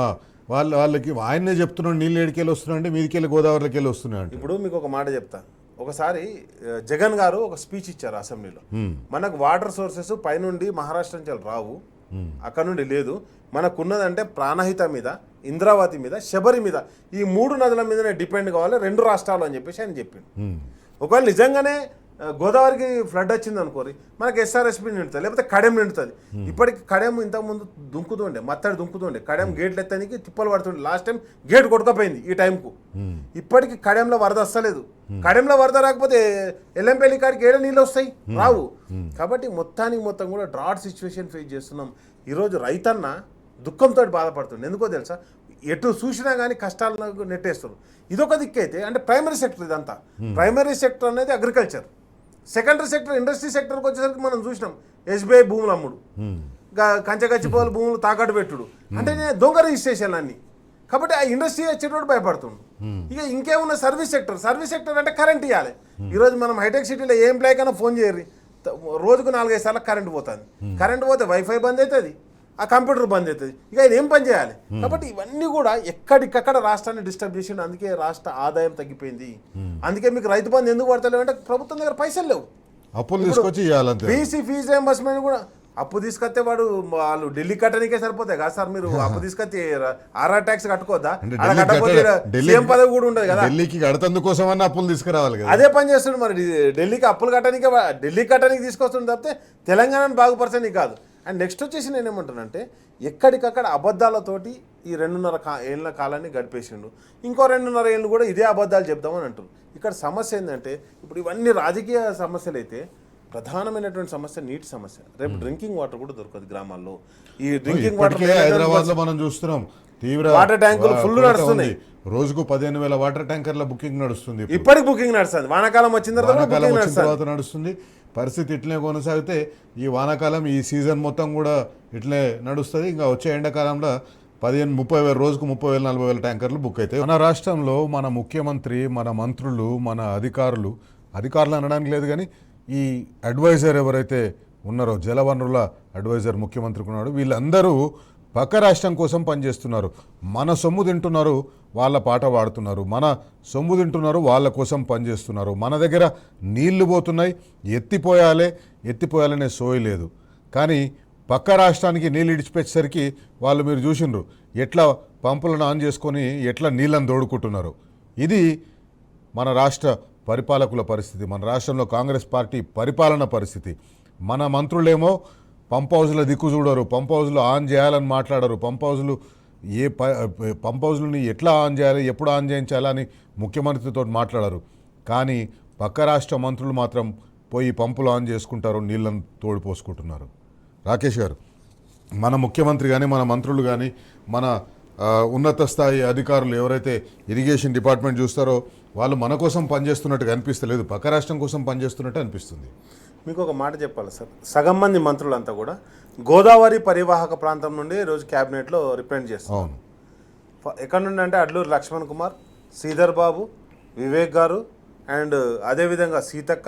A: వాళ్ళకి. ఆయనే చెప్తున్నాడు నీళ్ళు ఎడికెళ్ళి వస్తున్నాయంటే మీదికెళ్ళి గోదావరిలోకి వెళ్ళి వస్తున్నాడు.
B: ఇప్పుడు మీకు ఒక మాట చెప్తా, ఒకసారి జగన్ గారు ఒక స్పీచ్ ఇచ్చారు అసెంబ్లీలో. మనకు వాటర్ సోర్సెస్ పైనుండి మహారాష్ట్ర నుంచి రావు, అక్కడ నుండి లేదు, మనకున్నదంటే ప్రాణహిత మీద, ఇంద్రావతి మీద, శబరి మీద, ఈ 3 నదుల మీదనే డిపెండ్ కావాలి 2 రాష్ట్రాలు అని చెప్పేసి ఆయన చెప్పిండు. ఒకవేళ నిజంగానే గోదావరికి ఫ్లడ్ వచ్చింది అనుకోరి మనకి ఎస్ఆర్ఎస్పి నిండుతుంది, లేకపోతే కడెం నిండుతుంది. ఇప్పటికి కడెం ఇంతకుముందు దుంకుతుండే, మత్తడి దుంకుతుండే, కడెం గేట్లు ఎత్తడానికి తిప్పలు పడుతుండే. లాస్ట్ టైం గేట్ కొట్టుకపోయింది ఈ టైంకు. ఇప్పటికి కడెంలో వరద వస్తలేదు. కడెంలో వరద రాకపోతే ఎల్లంపల్లి కాడికి ఏడ నీళ్ళు వస్తాయి, రావు. కాబట్టి మొత్తానికి మొత్తం కూడా డ్రాట్ సిచ్యువేషన్ ఫేస్ చేస్తున్నాం. ఈరోజు రైతన్న దుఃఖంతో బాధపడుతుంది. ఎందుకో తెలుసా, ఎటు చూసినా కానీ కష్టాలకు నెట్టేస్తారు. ఇదొక దిక్కైతే అంటే ప్రైమరీ సెక్టర్ ఇదంతా. ప్రైమరీ సెక్టర్ అనేది అగ్రికల్చర్. సెకండరీ సెక్టర్ ఇండస్ట్రీ సెక్టర్కి వచ్చేసరికి మనం చూసినాం ఎస్బీఐ భూములు అమ్ముడు, కంచగచ్చిపోవాలి భూములు తాకట్టు పెట్టుడు, అంటే దొంగ రిజిస్ట్రేషన్లు అన్నీ. కాబట్టి ఆ ఇండస్ట్రీ వచ్చేటోడు భయపడుతుండు. ఇక ఇంకేమున్న సర్వీస్ సెక్టర్. సర్వీస్ సెక్టర్ అంటే కరెంట్ ఇవ్వాలి. ఈరోజు మనం హైటెక్ సిటీలో ఏ ఎంప్లాయ్ కన్నా ఫోన్ చేయరు, రోజుకు 4-5 సార్లు కరెంట్ పోతుంది. కరెంట్ పోతే వైఫై బంద్ అవుతుంది, ఆ కంప్యూటర్ బంద్ అవుతుంది. ఇక ఆయన ఏం పని చేయాలి? కాబట్టి ఇవన్నీ కూడా ఎక్కడికక్కడ రాష్ట్రాన్ని డిస్టర్బ్ చేసిండు. అందుకే రాష్ట్ర ఆదాయం తగ్గిపోయింది. అందుకే మీకు రైతు బంధు ఎందుకు పడతలేవు అంటే ప్రభుత్వం దగ్గర పైసలు లేవు.
A: అప్పులు తీసుకొచ్చి ఇవ్వాలంటే
B: బీసీ ఫీజు రియంబర్స్మెంట్ కూడా అప్పు తీసుకొస్తే వాళ్ళు ఢిల్లీ కట్టడానికే సరిపోతాయి కదా సార్. మీరు అప్పు తీసుకొచ్చి ఆర్ఆర్ ట్యాక్స్ కట్టుకోవద్దా? సీఎం పదవి కూడా ఉండదు కదా.
A: ఢిల్లీకి కడతందుకోసం అన్న అప్పులు తీసుకురావాలి కదా.
B: అదే పని చేస్తుండే. మరి ఢిల్లీకి అప్పులు కట్టడానికే, ఢిల్లీ కట్టడానికి తీసుకొస్తుంది తప్పితే తెలంగాణను బాగుపరచని కాదు. అండ్ నెక్స్ట్ వచ్చేసి నేనేమంటానంటే ఎక్కడికక్కడ అబద్ధాలతోటి ఈ 2.5 ఏళ్ళ కాలాన్ని గడిపేసిండు. ఇంకో 2.5 ఏళ్ళు కూడా ఇదే అబద్ధాలు చెప్దామని అంటారు. ఇక్కడ సమస్య ఏంటంటే ఇప్పుడు ఇవన్నీ రాజకీయ సమస్యలు అయితే ప్రధానమైనటువంటి సమస్య నీటి సమస్య. రేపు డ్రింకింగ్ వాటర్ కూడా దొరకదు గ్రామాల్లో. ఈ డ్రింకింగ్ వాటర్
A: హైదరాబాద్ లో మనం చూస్తున్నాం, తీవ్ర
B: వాటర్ ట్యాంకులు ఫుల్ నడుస్తున్నాయి.
A: రోజుకు 15,000 వాటర్ ట్యాంకర్ల బుకింగ్ నడుస్తుంది.
B: ఇప్పటికి బుకింగ్ నడుస్తుంది. వానాకాలం వచ్చిన
A: తర్వాత నడుస్తుంది. పరిస్థితి ఇట్లనే కొనసాగితే ఈ వానాకాలం ఈ సీజన్ మొత్తం కూడా ఇట్లే నడుస్తుంది. ఇంకా వచ్చే ఎండాకాలంలో 15-30 రోజుకు 30,000-40,000 ట్యాంకర్లు బుక్ అవుతాయి. మన రాష్ట్రంలో మన ముఖ్యమంత్రి, మన మంత్రులు, మన అధికారులు అనడానికి లేదు కానీ ఈ అడ్వైజర్ ఎవరైతే ఉన్నారో, జలవనరుల అడ్వైజర్ ముఖ్యమంత్రికి ఉన్నాడు, వీళ్ళందరూ పక్క రాష్ట్రం కోసం పనిచేస్తున్నారు. మన సొమ్ము తింటున్నారు, వాళ్ళ పాట పాడుతున్నారు. మన సొమ్ము తింటున్నారు, వాళ్ళ కోసం పనిచేస్తున్నారు. మన దగ్గర నీళ్లు పోతున్నాయి, ఎత్తిపోయాలనే సోయి లేదు. కానీ పక్క రాష్ట్రానికి నీళ్ళు ఇడిచిపెట్టేసరికి వాళ్ళు మీరు చూసిండ్రు ఎట్లా పంపులను ఆన్ చేసుకొని ఎట్లా నీళ్ళని దోడుకుంటున్నారు. ఇది మన రాష్ట్ర పరిపాలకుల పరిస్థితి, మన రాష్ట్రంలో కాంగ్రెస్ పార్టీ పరిపాలన పరిస్థితి. మన మంత్రులేమో పంప్ హౌజ్ల దిక్కు చూడరు, పంప్ హౌజ్లు ఆన్ చేయాలని మాట్లాడరు, పంప్ హౌజ్లని ఎట్లా ఆన్ చేయాలి, ఎప్పుడు ఆన్ చేయించాలా అని ముఖ్యమంత్రితో మాట్లాడరు. కానీ పక్క రాష్ట్ర మంత్రులు మాత్రం పోయి పంపులు ఆన్ చేసుకుంటారు, నీళ్ళని తోడిపోసుకుంటున్నారు. రాకేష్ గారు, మన ముఖ్యమంత్రి కానీ, మన మంత్రులు కానీ, మన ఉన్నత స్థాయి అధికారులు ఎవరైతే ఇరిగేషన్ డిపార్ట్మెంట్ చూస్తారో వాళ్ళు మన కోసం పనిచేస్తున్నట్టుగా అనిపిస్తలేదు, పక్క రాష్ట్రం కోసం పనిచేస్తున్నట్టు అనిపిస్తుంది.
B: మీకు ఒక మాట చెప్పాలి సార్, సగం మంది మంత్రులంతా కూడా గోదావరి పరివాహక ప్రాంతం నుండి రోజు క్యాబినెట్లో రిప్రజెంట్ చేస్తారు.
A: అవును.
B: ఎక్కడ నుండి అంటే అడ్లూరు లక్ష్మణ్ కుమార్, శ్రీధర్ బాబు, వివేక్ గారు అండ్ అదేవిధంగా సీతక్క.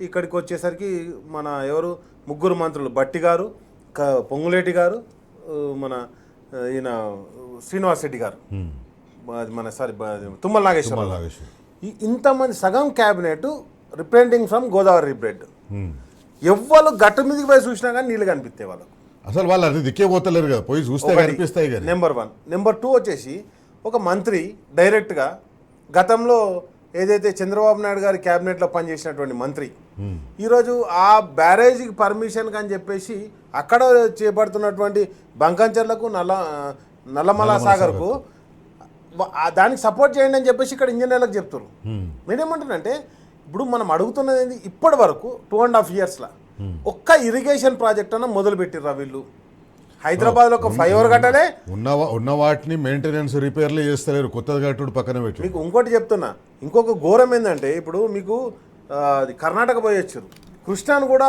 B: ఇక్కడికి వచ్చేసరికి మన ఎవరు ముగ్గురు మంత్రులు, బట్టి గారు, పొంగులేటి గారు, మన ఈయన శ్రీనివాస్ రెడ్డి గారు, తుమ్మల నాగేశ్వర. ఇంతమంది సగం క్యాబినెట్ రిప్రజెంటింగ్ ఫ్రమ్ గోదావరి రిబ్రెడ్. ఎవ్వరు గట్టు మీదకి పోయి చూసినా కానీ నీళ్ళు కనిపిస్తాయి వాళ్ళకు.
A: అసలు వాళ్ళు అది దిక్కే పోతలేరు కదా, పోయి చూస్తే కనిపిస్తాయి కదా.
B: నెంబర్ 1. నెంబర్ 2 వచ్చేసి ఒక మంత్రి డైరెక్ట్గా గతంలో ఏదైతే చంద్రబాబు నాయుడు గారి క్యాబినెట్లో పనిచేసినటువంటి మంత్రి ఈరోజు ఆ బ్యారేజీకి పర్మిషన్ అని చెప్పేసి అక్కడ చేపడుతున్నటువంటి బంకంచర్లకు నల్లమల సాగర్కు దానికి సపోర్ట్ చేయండి అని చెప్పేసి ఇక్కడ ఇంజనీర్లకు చెప్తారు. నేనేమంటానంటే ఇప్పుడు మనం అడుగుతున్నది ఏంది, ఇప్పటి వరకు 2.5 yearsలో ఒక్క ఇరిగేషన్ ప్రాజెక్ట్ అన్న మొదలు పెట్టిర్రా వీళ్ళు? హైదరాబాద్లో ఒక ఫ్లైఓవర్ కట్టాలే,
A: ఉన్న వాటిని మెయింటెనెన్స్ రిపేర్లు చేస్తలేరు, కొత్తది కట్టుడు పక్కన పెట్టి.
B: మీకు ఇంకోటి చెప్తున్నా, ఇంకొక ఘోరం ఏంటంటే ఇప్పుడు మీకు కర్ణాటక పోయొచ్చారు, కృష్ణాను కూడా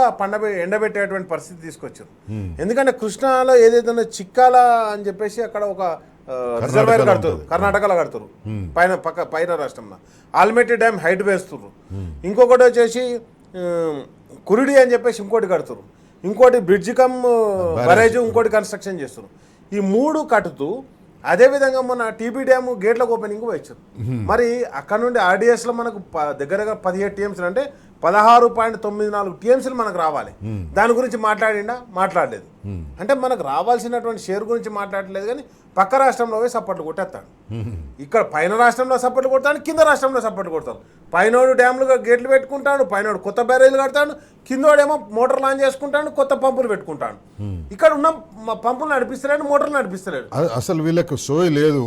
B: ఎండబెట్టేటువంటి పరిస్థితి తీసుకొచ్చారు. ఎందుకంటే కృష్ణాలో ఏదైతే చిక్కాల అని చెప్పేసి అక్కడ ఒక రిజర్వాయర్ కడతారు, కర్ణాటకలో కడతారు, పైన రాష్ట్రంలో ఆల్మెట్టి డ్యామ్ హైట్ వేస్తున్నారు. ఇంకొకటి వచ్చేసి కురిడి అని చెప్పేసి ఇంకోటి కడతారు, ఇంకోటి బ్రిడ్జ్ కమ్ బరేజ్ ఇంకోటి కన్స్ట్రక్షన్ చేస్తారు. ఈ 3 కట్టుతూ అదేవిధంగా మన టీబీ డ్యామ్ గేట్లకు ఓపెనింగ్ వచ్చారు. మరి అక్కడ నుండి ఆర్డీఎస్లో మనకు దగ్గరగా 17 TMC అంటే 16.94 టీఎంసీలు మనకు రావాలి. దాని గురించి మాట్లాడిండా? మాట్లాడలేదు. అంటే మనకు రావాల్సినటువంటి షేర్ గురించి మాట్లాడలేదు, కానీ పక్క రాష్ట్రంలో పోయి సపోర్ట్లు కొట్టేస్తాడు. ఇక్కడ పైన రాష్ట్రంలో సపోర్ట్లు కొడతాడు, కింద రాష్ట్రంలో సపోర్ట్లు కొడతాడు. పైనోడు డ్యామ్లుగా గేట్లు పెట్టుకుంటాడు, పైనోడు కొత్త బ్యారేజ్లు కడతాడు, కిందోడేమో మోటార్ లాంచ్ చేసుకుంటాడు, కొత్త పంపులు పెట్టుకుంటాడు. ఇక్కడ ఉన్న పంపులు నడిపిస్తలేడు, మోటార్లు నడిపిస్తలేడు.
A: అసలు వీళ్ళకు సోయి లేదు.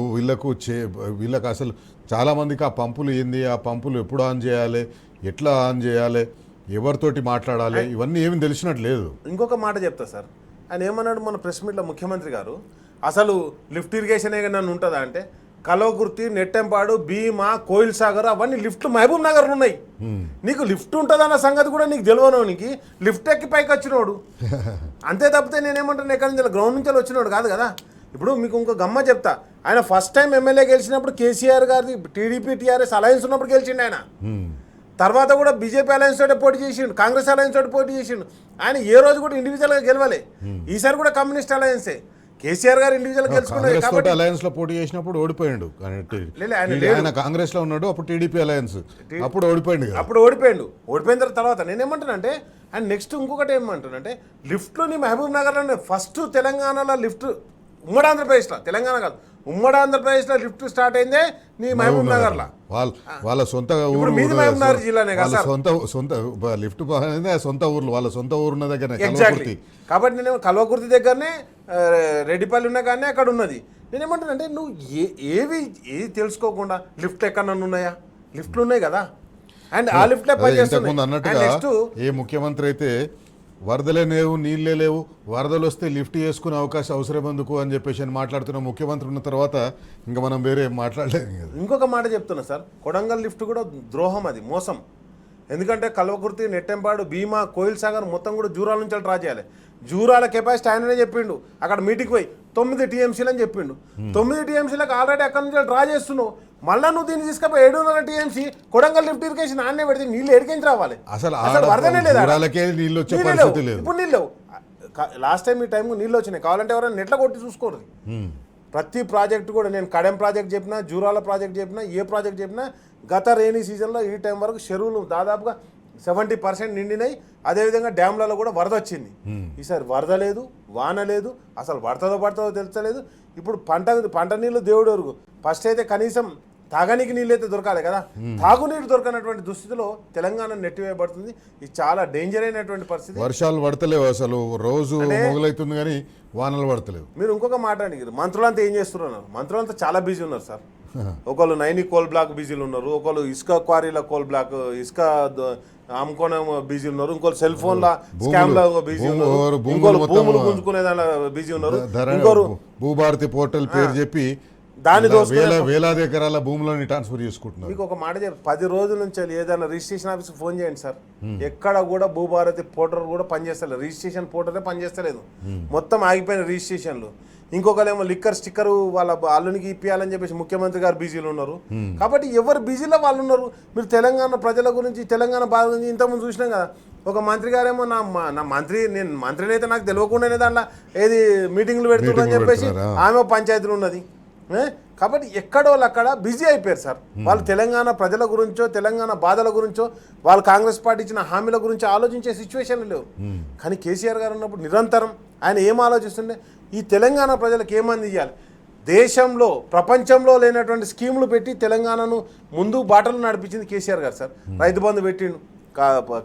A: వీళ్ళకు అసలు చాలా మందికి ఆ పంపులు ఏంది, ఆ పంపులు ఎప్పుడు ఆన్ చేయాలి, ఎట్లా ఆన్ చేయాలి, ఎవరితోటి మాట్లాడాలి, ఇవన్నీ ఏమి తెలిసినట్టు లేదు.
B: ఇంకొక మాట చెప్తా సార్, ఆయన ఏమన్నాడు మన ప్రెస్ మీట్లో ముఖ్యమంత్రి గారు, అసలు లిఫ్ట్ ఇరిగేషన్ నన్ను ఉంటుందా అంటే, కల్వకుర్తి, నెట్టెంపాడు, భీమా, కోయిల్ సాగర్ అవన్నీ లిఫ్ట్లు మహబూబ్ నగర్ ఉన్నాయి. నీకు లిఫ్ట్ ఉంటుందన్న సంగతి కూడా నీకు తెలియనోనికి లిఫ్ట్ ఎక్కి పైకి వచ్చినోడు అంతే. తప్పితే నేనేమంటాను, ఎక్కడి నుంచి గ్రౌండ్ నుంచి వచ్చినోడు కాదు కదా. ఇప్పుడు మీకు ఇంకో గమ్మ చెప్తా, ఆయన ఫస్ట్ టైం ఎమ్మెల్యే గెలిచినప్పుడు కేసీఆర్ గారిది టీడీపీ టీఆర్ఎస్ అలయన్స్ ఉన్నప్పుడు గెలిచిండు ఆయన. తర్వాత కూడా బీజేపీ అలయన్స్ తోటి పోటీ చేసిండు, కాంగ్రెస్ అలయన్స్ తోటి పోటీ చేసిండు. ఆయన ఏ రోజు కూడా ఇండివిజువల్గా గెలవలే. ఈసారి కూడా కమ్యూనిస్ట్ అలయన్సే. కేసీఆర్ గారు ఇండివిజువల్ గెలుచుకున్నారు.
A: అలయన్స్ లో పోటీ చేసినప్పుడు ఓడిపోయాడు. ఆయన కాంగ్రెస్ లో ఉన్నాడు, అప్పుడు టీడీపీ అలయన్స్, అప్పుడు ఓడిపోయాడు. ఓడిపోయిన తర్వాత నేనేమంటానంటే, అండ్ నెక్స్ట్ ఇంకొకటి ఏమంటానంటే, లిఫ్ట్లు నీ మహబూబ్ నగర్లో ఫస్ట్ తెలంగాణలో లిఫ్ట్, ఉమ్మడి ఆంధ్రప్రదేశ్లో, తెలంగాణ కాదు ఉమ్మడి ఆంధ్రప్రదేశ్లో లిఫ్ట్ స్టార్ట్ అయిందే నీ మహబూబ్ నగర్లో. వాళ్ళ సొంత ఊరు,
B: మీది మహబూబ్ నగర్ జిల్లానే కదా సార్.
A: సొంత లిఫ్ట్ సొంత ఊర్లు, వాళ్ళ సొంత ఊరున్న దగ్గర.
B: ఎగ్జాక్ట్లీ. కాబట్టి నేను కల్వకుర్తి దగ్గరనే రెడ్డిపల్లి ఉన్న కానీ అక్కడ ఉన్నది. నేనేమంటానంటే, నువ్వు ఏది తెలుసుకోకుండా లిఫ్ట్ ఎక్కడన్నా ఉన్నాయా? లిఫ్ట్లు ఉన్నాయి కదా, అండ్ ఆ లిఫ్ట్లే పనిచేస్తుంది
A: అన్నట్టుగా. ఏ ముఖ్యమంత్రి అయితే వరదలే లేవు, నీళ్ళే లేవు, వరదలు వస్తే లిఫ్ట్ చేసుకునే అవసరం ఎందుకు అని చెప్పేసి మాట్లాడుతున్న ముఖ్యమంత్రి ఉన్న తర్వాత ఇంకా మనం వేరే మాట్లాడలేదు.
B: ఇంకొక మాట చెప్తున్నా సార్, కొడంగల్ లిఫ్ట్ కూడా ద్రోహం, అది మోసం. ఎందుకంటే కల్వకుర్తి, నెట్టెంపాడు, భీమా, కోయిల్ సాగర్ మొత్తం కూడా జూరాల నుంచి డ్రా చేయాలి. జూరాల కెపాసిటీ ఆయననే చెప్పిండు. అక్కడ మీటింగ్ పోయి 9 టీఎంసీలు అని చెప్పిండు. 9 టీఎంసీలకు ఆల్రెడీ అక్కడ నుంచి డ్రా చేస్తున్నావు. మళ్ళీ నువ్వు దీన్ని తీసుకపోయి 7.5 టీఎంసీ కొడంగల్ లిఫ్ట్ ఇరిగేషన్ ఆన్నే పెడితే నీళ్ళు ఎడికించి రావాలి.
A: అసలు
B: వరదనే లేదా?
A: ఇప్పుడు
B: నీళ్ళు లేవు. లాస్ట్ టైం ఈ టైం నీళ్ళు వచ్చినాయి. కావాలంటే ఎవరైనా నెట్ల కొట్టి చూసుకోరు. ప్రతి ప్రాజెక్టు కూడా, నేను కడెం ప్రాజెక్ట్ చెప్పినా, జూరాల ప్రాజెక్ట్ చెప్పినా, ఏ ప్రాజెక్ట్ చెప్పినా, గత రైనీ సీజన్లో ఈ టైం వరకు చెరువులు దాదాపుగా 70% నిండినాయి. అదేవిధంగా డ్యామ్లలో కూడా వరద వచ్చింది. ఈసారి వరద లేదు, వాన లేదు, అసలు పడుతుందో తెలుస్తలేదు. ఇప్పుడు పంట నీళ్ళు దేవుడు వరకు. ఫస్ట్ అయితే కనీసం తాగనీకి నీళ్ళు అయితే దొరకాలి కదా, తాగునీరు దొరకనటువంటి దుస్థితిలో తెలంగాణ నెట్టివేయబడుతుంది. ఇది చాలా డేంజర్ అయినటువంటి పరిస్థితి.
A: వర్షాలు పడతలేవు, అసలు రోజు మొదలవుతుంది కానీ వానలు పడతలేవు.
B: మీరు ఇంకొక మాట అడిగారు, మంత్రులంతా ఏం చేస్తున్నారు? మంత్రులంతా చాలా బిజీ ఉన్నారు సార్. ఒకళ్ళు నైని కోల్ బ్లాక్ బిజీలు ఉన్నారు, ఒకళ్ళు ఇసుక క్వారీల కోల్ బ్లాక్, ఇసుక అమ్ముకోవడం బిజీ ఉన్నారు, ఇంకోరు సెల్ ఫోన్ల స్కామ్ లా బిజీ ఉన్నారు, ఇంకోరు భూములు గుంజుకునే దానిలో బిజీ ఉన్నారు, ఇంకోరు
A: భూభారతి పోర్టల్ పేరు చెప్పి
B: దాని
A: వేలాది ఎకరాల భూములను ట్రాన్స్ఫర్ చేసుకుంటున్నారు.
B: మీకు ఒక మాట చెప్పి 10 రోజుల నుంచి ఏదైనా రిజిస్ట్రేషన్ ఆఫీస్కి ఫోన్ చేయండి సార్, ఎక్కడ కూడా భూభారతి పోర్టల్ కూడా పనిచేస్తలేదు. రిజిస్ట్రేషన్ పోర్టలే పనిచేస్తలేదు, మొత్తం ఆగిపోయిన రిజిస్ట్రేషన్లు. ఇంకొకరేమో లిక్కర్ స్టిక్కర్ వాళ్ళ అల్లునికి ఇప్పియాలని చెప్పేసి ముఖ్యమంత్రి గారు బిజీలు ఉన్నారు. కాబట్టి ఎవరు బిజీలో వాళ్ళు ఉన్నారు. మీరు తెలంగాణ ప్రజల గురించి, తెలంగాణ బాధ గురించి ఇంతకుముందు చూసినాం కదా. ఒక మంత్రి గారేమో నేను మంత్రిని అయితే నాకు తెలియకుండానే దాంట్లో ఏది మీటింగ్లు పెడుతున్నారని చెప్పేసి ఆమె పంచాయతీలు ఉన్నది. కాబట్టి ఎక్కడో అక్కడ బిజీ అయిపోయారు సార్. వాళ్ళు తెలంగాణ ప్రజల గురించో, తెలంగాణ బాధల గురించో, వాళ్ళు కాంగ్రెస్ పార్టీ ఇచ్చిన హామీల గురించి ఆలోచించే సిచ్యువేషన్లు లేవు. కానీ కేసీఆర్ గారు ఉన్నప్పుడు నిరంతరం ఆయన ఏం ఆలోచిస్తుండే, ఈ తెలంగాణ ప్రజలకు ఏమంది ఇవ్వాలి, దేశంలో ప్రపంచంలో లేనటువంటి స్కీములు పెట్టి తెలంగాణను ముందు బాటలు నడిపించింది కేసీఆర్ గారు సార్. రైతు బంధు పెట్టిండు,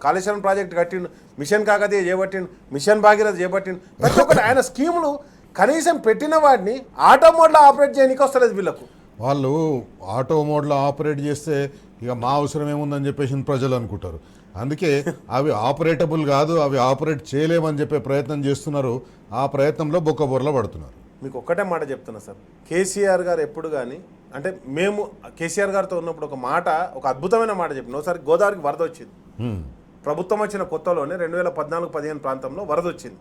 B: కాళేశ్వరం ప్రాజెక్టు కట్టిండు, మిషన్ కాకతీయ చేపట్టిండు, మిషన్ భాగీరథ చేపట్టిండు. ప్రతి ఒక్కటి ఆయన స్కీములు కనీసం పెట్టిన వాడిని ఆటో మోడ్లో ఆపరేట్ చేయడానికి వస్తలేదు వీళ్ళకు.
A: వాళ్ళు ఆటో మోడ్లో ఆపరేట్ చేస్తే ఇక మా అవసరం ఏముందని చెప్పేసి ప్రజలు అనుకుంటారు. అందుకే అవి ఆపరేటబుల్ కాదు, అవి ఆపరేట్ చేయలేమని చెప్పే ప్రయత్నం చేస్తున్నారు. ఆ ప్రయత్నంలో బొక్కబొర్ల పడుతున్నారు.
B: మీకు ఒక్కటే మాట చెప్తున్నా సార్, కేసీఆర్ గారు ఎప్పుడు కానీ, అంటే మేము కేసీఆర్ గారితో ఉన్నప్పుడు ఒక అద్భుతమైన మాట చెప్పిన. ఒకసారి గోదావరికి వరద వచ్చింది. ప్రభుత్వం వచ్చిన కొత్తలోనే 2014-15 ప్రాంతంలో వరద వచ్చింది.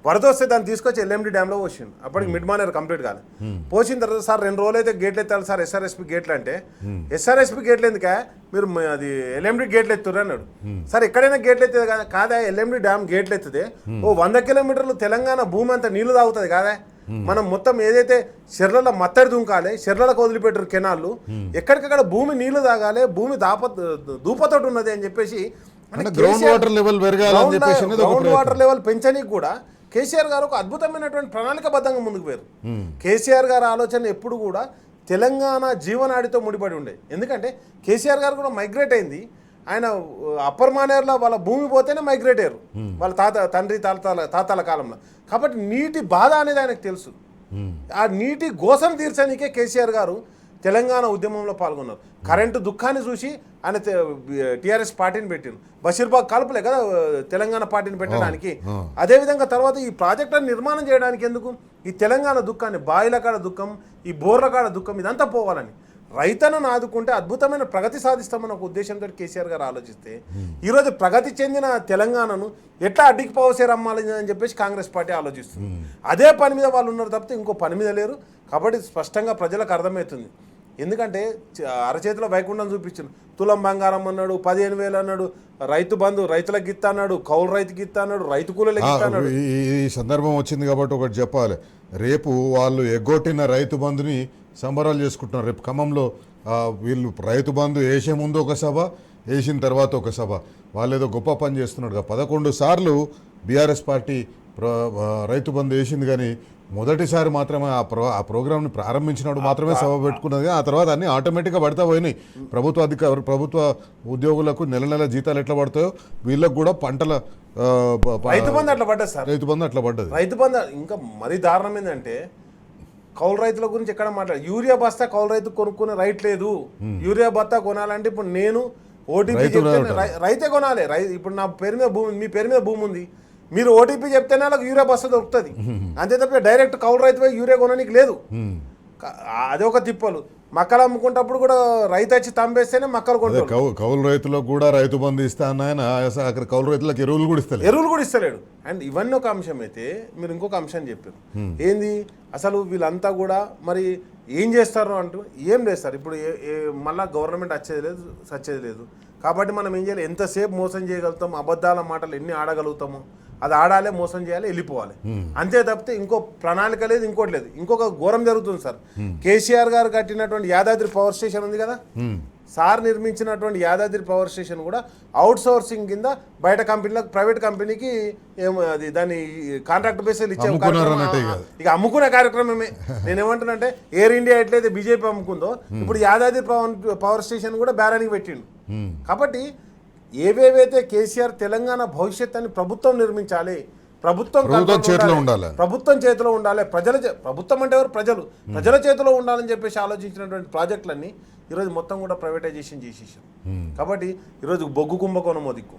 B: వరద వస్తే దాన్ని తీసుకొచ్చి ఎల్ఎండి డ్యామ్లో పోసిండు. అప్పటికి మిడ్ మానేర్ కంప్లీట్ కాదు. పోసిన తర్వాత సార్ 2 రోజులు అయితే గేట్లు ఎత్తాలి సార్, ఎస్ఆర్ఎస్పి గేట్లు అంటే. ఎస్ఆర్ఎస్పి గేట్లు ఎందుక మీరు అది ఎల్ఎండి గేట్లు ఎత్తురు అన్నాడు. సార్ ఎక్కడైనా గేట్లు ఎత్తేది కాదా, ఎల్ఎండి డ్యామ్ గేట్లు ఎత్తుదే 100 కిలోమీటర్లు తెలంగాణ భూమి అంతా నీళ్లు తాగుతుంది కాదా. మనం మొత్తం ఏదైతే చెర్లలో మత్తడి దుంకాలి, చెర్లకు వదిలిపెట్టరు కెనాళ్ళు, ఎక్కడికక్కడ భూమి నీళ్లు తాగాలి, భూమి దూపతోటి ఉన్నది అని చెప్పేసి
A: అంటే గ్రౌండ్ వాటర్ లెవెల్ పెరగాలని చెప్పేసి అనేది ఒక
B: గ్రౌండ్ వాటర్ లెవెల్ పెంచడానికి కూడా కేసీఆర్ గారు ఒక అద్భుతమైనటువంటి ప్రణాళికబద్ధంగా ముందుకు పోయారు. కేసీఆర్ గారి ఆలోచన ఎప్పుడు కూడా తెలంగాణ జీవనాడితో ముడిపడి ఉండే. ఎందుకంటే కేసీఆర్ గారు కూడా మైగ్రేట్ అయింది. ఆయన అప్పర్ మానేర్లో వాళ్ళ భూమి పోతేనే మైగ్రేట్ అయ్యారు వాళ్ళ తండ్రి తాతల కాలంలో. కాబట్టి నీటి బాధ అనేది ఆయనకు తెలుసు. ఆ నీటి గోసను తీర్చడానికే కేసీఆర్ గారు తెలంగాణ ఉద్యమంలో పాల్గొన్నారు. కరెంటు దుఃఖాన్ని చూసి ఆయన టీఆర్ఎస్ పార్టీని పెట్టారు. బషీర్బాగ్ కాల్పులే కదా తెలంగాణ పార్టీని పెట్టడానికి. అదేవిధంగా తర్వాత ఈ ప్రాజెక్టులను నిర్మాణం చేయడానికి ఎందుకు ఈ తెలంగాణ దుఃఖాన్ని, బాయిల కాడ దుఃఖం, ఈ బోర్ల కాడ దుఃఖం ఇదంతా పోవాలని రైతన్నను ఆదుకుంటే అద్భుతమైన ప్రగతి సాధిస్తామని ఒక ఉద్దేశంతో కేసీఆర్ గారు ఆలోచిస్తే ఈరోజు ప్రగతి చెందిన తెలంగాణను ఎట్లా అడ్డికి పోవసే రమ్మాలి అని చెప్పేసి కాంగ్రెస్ పార్టీ ఆలోచిస్తుంది. అదే పని మీద వాళ్ళు ఉన్నారు తప్పితే ఇంకో పని మీద లేరు. కాబట్టి స్పష్టంగా ప్రజలకు అర్థమవుతుంది. ఎందుకంటే అరచేతిలో వైకుంఠం చూపించారు. తులం బంగారం అన్నాడు, 15,000 అన్నాడు, రైతు బంధు రైతులకు ఇస్తా అన్నాడు, కౌలు రైతుకి ఇస్తా అన్నాడు, రైతు కూలీలకు ఇస్తా అన్నాడు.
A: ఈ సందర్భం వచ్చింది కాబట్టి ఒకటి చెప్పాలి. రేపు వాళ్ళు ఎగ్గొట్టిన రైతు బంధుని సంబరాలు చేసుకుంటున్నారు. రేపు ఖమ్మంలో వీళ్ళు రైతు బంధు వేసే ముందు ఒక సభ, వేసిన తర్వాత ఒక సభ. వాళ్ళు ఏదో గొప్ప పని చేస్తున్నాడు. 11 సార్లు బీఆర్ఎస్ పార్టీ రైతు బంధు వేసింది, కానీ మొదటిసారి మాత్రమే ఆ ప్రోగ్రామ్ని ప్రారంభించినప్పుడు మాత్రమే సభ పెట్టుకున్నది. ఆ తర్వాత అన్ని ఆటోమేటిక్గా పడతా పోయినాయి. ప్రభుత్వ ఉద్యోగులకు నెల నెల జీతాలు ఎట్లా పడతాయో వీళ్ళకు కూడా పంటల
B: రైతు బంధు అట్లా పడ్డది సార్.
A: రైతు బంధు అట్లా పడ్డది.
B: రైతు బంధు ఇంకా మరీ దారుణం ఏంటంటే కౌలు రైతుల గురించి ఎక్కడ మాట్లాడు. యూరియా బస్తా కౌలు రైతు కొనుక్కునే రైట్ లేదు. యూరియా బస్తా కొనాలంటే ఇప్పుడు నేను ఓటీపీ చెప్తే రైతే కొనాలి. ఇప్పుడు నా పేరు మీద భూమి, మీ పేరు మీద భూమి ఉంది, మీరు ఓటీపీ చెప్తేనే వాళ్ళకి యూరియా బస్తా దొరుకుతుంది. అంతే తప్ప డైరెక్ట్ కౌలు రైతు పోయి యూరియా కొనడానికి లేదు. అదొక తిప్పలు. మక్కలు అమ్ముకుంటప్పుడు కూడా రైతు వచ్చి తంబేస్తేనే మక్కలు కొంటారు.
A: కౌలు రైతులకు కూడా రైతు బంధు ఇస్తా అన్నాయన అక్కడ కౌలు రైతులకు ఎరువులు కూడా ఇస్తలేడు. అండ్ ఇవన్నీ ఒక అంశం అయితే మీరు ఇంకొక అంశం చెప్పారు. ఏంది అసలు వీళ్ళంతా కూడా మరి ఏం చేస్తారు అంటూ ఏం చేస్తారు. ఇప్పుడు మళ్ళీ గవర్నమెంట్ వచ్చేది లేదు, సచ్చేది లేదు. కాబట్టి మనం ఏం చేయాలి, ఎంతసేపు మోసం చేయగలుగుతాం, అబద్ధాల మాటలు ఎన్ని ఆడగలుగుతాము అది ఆడాలి, మోసం చేయాలి, వెళ్ళిపోవాలి. అంతే తప్పితే ఇంకో ప్రణాళిక లేదు, ఇంకోటి లేదు. ఇంకొక ఘోరం జరుగుతుంది సార్. కేసీఆర్ గారు కట్టినటువంటి యాదాద్రి పవర్ స్టేషన్ ఉంది కదా, సార్ నిర్మించినటువంటి యాదాద్రి పవర్ స్టేషన్ కూడా అవుట్ సోర్సింగ్ కింద బయట కంపెనీలకు, ప్రైవేట్ కంపెనీకి అది దాన్ని కాంట్రాక్ట్ బేసిస్ ఇచ్చే ఇక అమ్ముకునే కార్యక్రమమే. నేనేమంటున్నానంటే ఎయిర్ ఇండియా ఎట్లయితే బీజేపీ అమ్ముకుందో ఇప్పుడు యాదాద్రి పవర్ స్టేషన్ కూడా బేరానికి పెట్టిండు. కాబట్టి ఏవేవైతే కేసీఆర్ తెలంగాణ భవిష్యత్తుని ప్రభుత్వం నిర్మించాలి, ప్రభుత్వం చేతిలో ఉండాలి, ప్రభుత్వం అంటే ఎవరు, ప్రజల చేతిలో ఉండాలని చెప్పేసి ఆలోచించినటువంటి ప్రాజెక్టులన్నీ ఈరోజు మొత్తం కూడా ప్రైవేటైజేషన్ చేసేసాం. కాబట్టి ఈరోజు బొగ్గు కుంభకోణం దిక్కు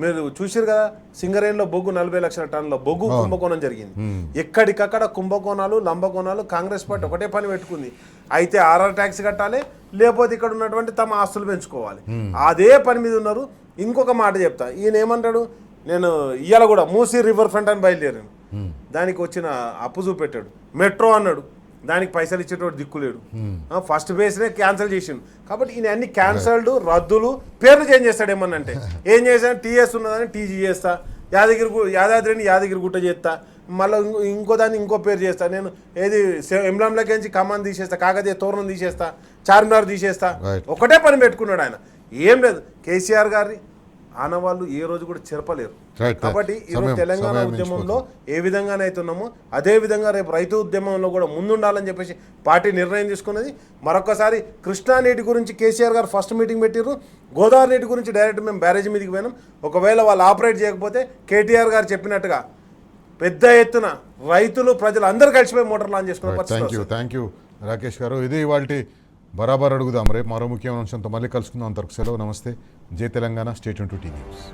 A: మీరు చూసారు కదా, సింగరేణిలో బొగ్గు 40 లక్షల టన్నుల బొగ్గు కుంభకోణం జరిగింది. ఎక్కడికక్కడ కుంభకోణాలు, లంబకోణాలు. కాంగ్రెస్ పార్టీ ఒకటే పని పెట్టుకుంది, అయితే ఆర్ఆర్ ట్యాక్స్ కట్టాలి, లేకపోతే ఇక్కడ ఉన్నటువంటి తమ ఆస్తులు పెంచుకోవాలి. అదే పని మీద ఉన్నారు. ఇంకొక మాట చెప్తా, ఈయన ఏమంటాడు, నేను ఇవాళ కూడా మూసీ రివర్ ఫ్రంట్ అని బయలుదేరాను, దానికి వచ్చిన అప్పు చూపెట్టాడు. మెట్రో అన్నాడు, దానికి పైసలు ఇచ్చేటోడు దిక్కులేడు. ఫస్ట్ బేస్నే క్యాన్సిల్ చేసిండు. కాబట్టి ఈయన అన్ని క్యాన్సల్డ్, రద్దులు, పేర్లు చేంజ్ చేస్తాడు. ఏమన్నంటే ఏం చేశాను, టీఎస్ ఉన్నదని టీజీ చేస్తా, యాదాద్రిని యాదగిరి గుట్ట చేస్తా, మళ్ళీ ఇంకో దాన్ని ఇంకో పేరు చేస్తా, నేను ఏది ఎంబ్లంలోకి ఖమ్మం తీసేస్తా, కాకతీయ తోరణం తీసేస్తా, చార్మినార్ తీసేస్తా. ఒకటే పని పెట్టుకున్నాడు ఆయన. ఏం లేదు, కేసీఆర్ గారి ఆనవాళ్ళు ఏ రోజు కూడా చెరపలేరు. కాబట్టి ఈరోజు తెలంగాణ ఉద్యమంలో ఏ విధంగానైతే ఉన్నామో అదే విధంగా రేపు రైతు ఉద్యమంలో కూడా ముందుండాలని చెప్పేసి పార్టీ నిర్ణయం తీసుకున్నది. మరొకసారి కృష్ణా నీటి గురించి కేసీఆర్ గారు ఫస్ట్ మీటింగ్ పెట్టిర్రు, గోదావరి నీటి గురించి డైరెక్ట్ మేము బ్యారేజ్ మీదకి పోయినాం. ఒకవేళ వాళ్ళు ఆపరేట్ చేయకపోతే కేటీఆర్ గారు చెప్పినట్టుగా పెద్ద ఎత్తున రైతులు, ప్రజలు అందరూ కలిసిపోయి మోటార్ లాంచ్ చేసుకున్నారు. థ్యాంక్ యూ రాకేష్ గారు. ఇది వాటి బరాబర్ అడుగుదాం. రేపు మరో ముఖ్యమైన అంశంతో మళ్ళీ కలుసుకుందాం. అంతవరకు సెలవు. నమస్తే. జై Telangana. Stay tune to T news.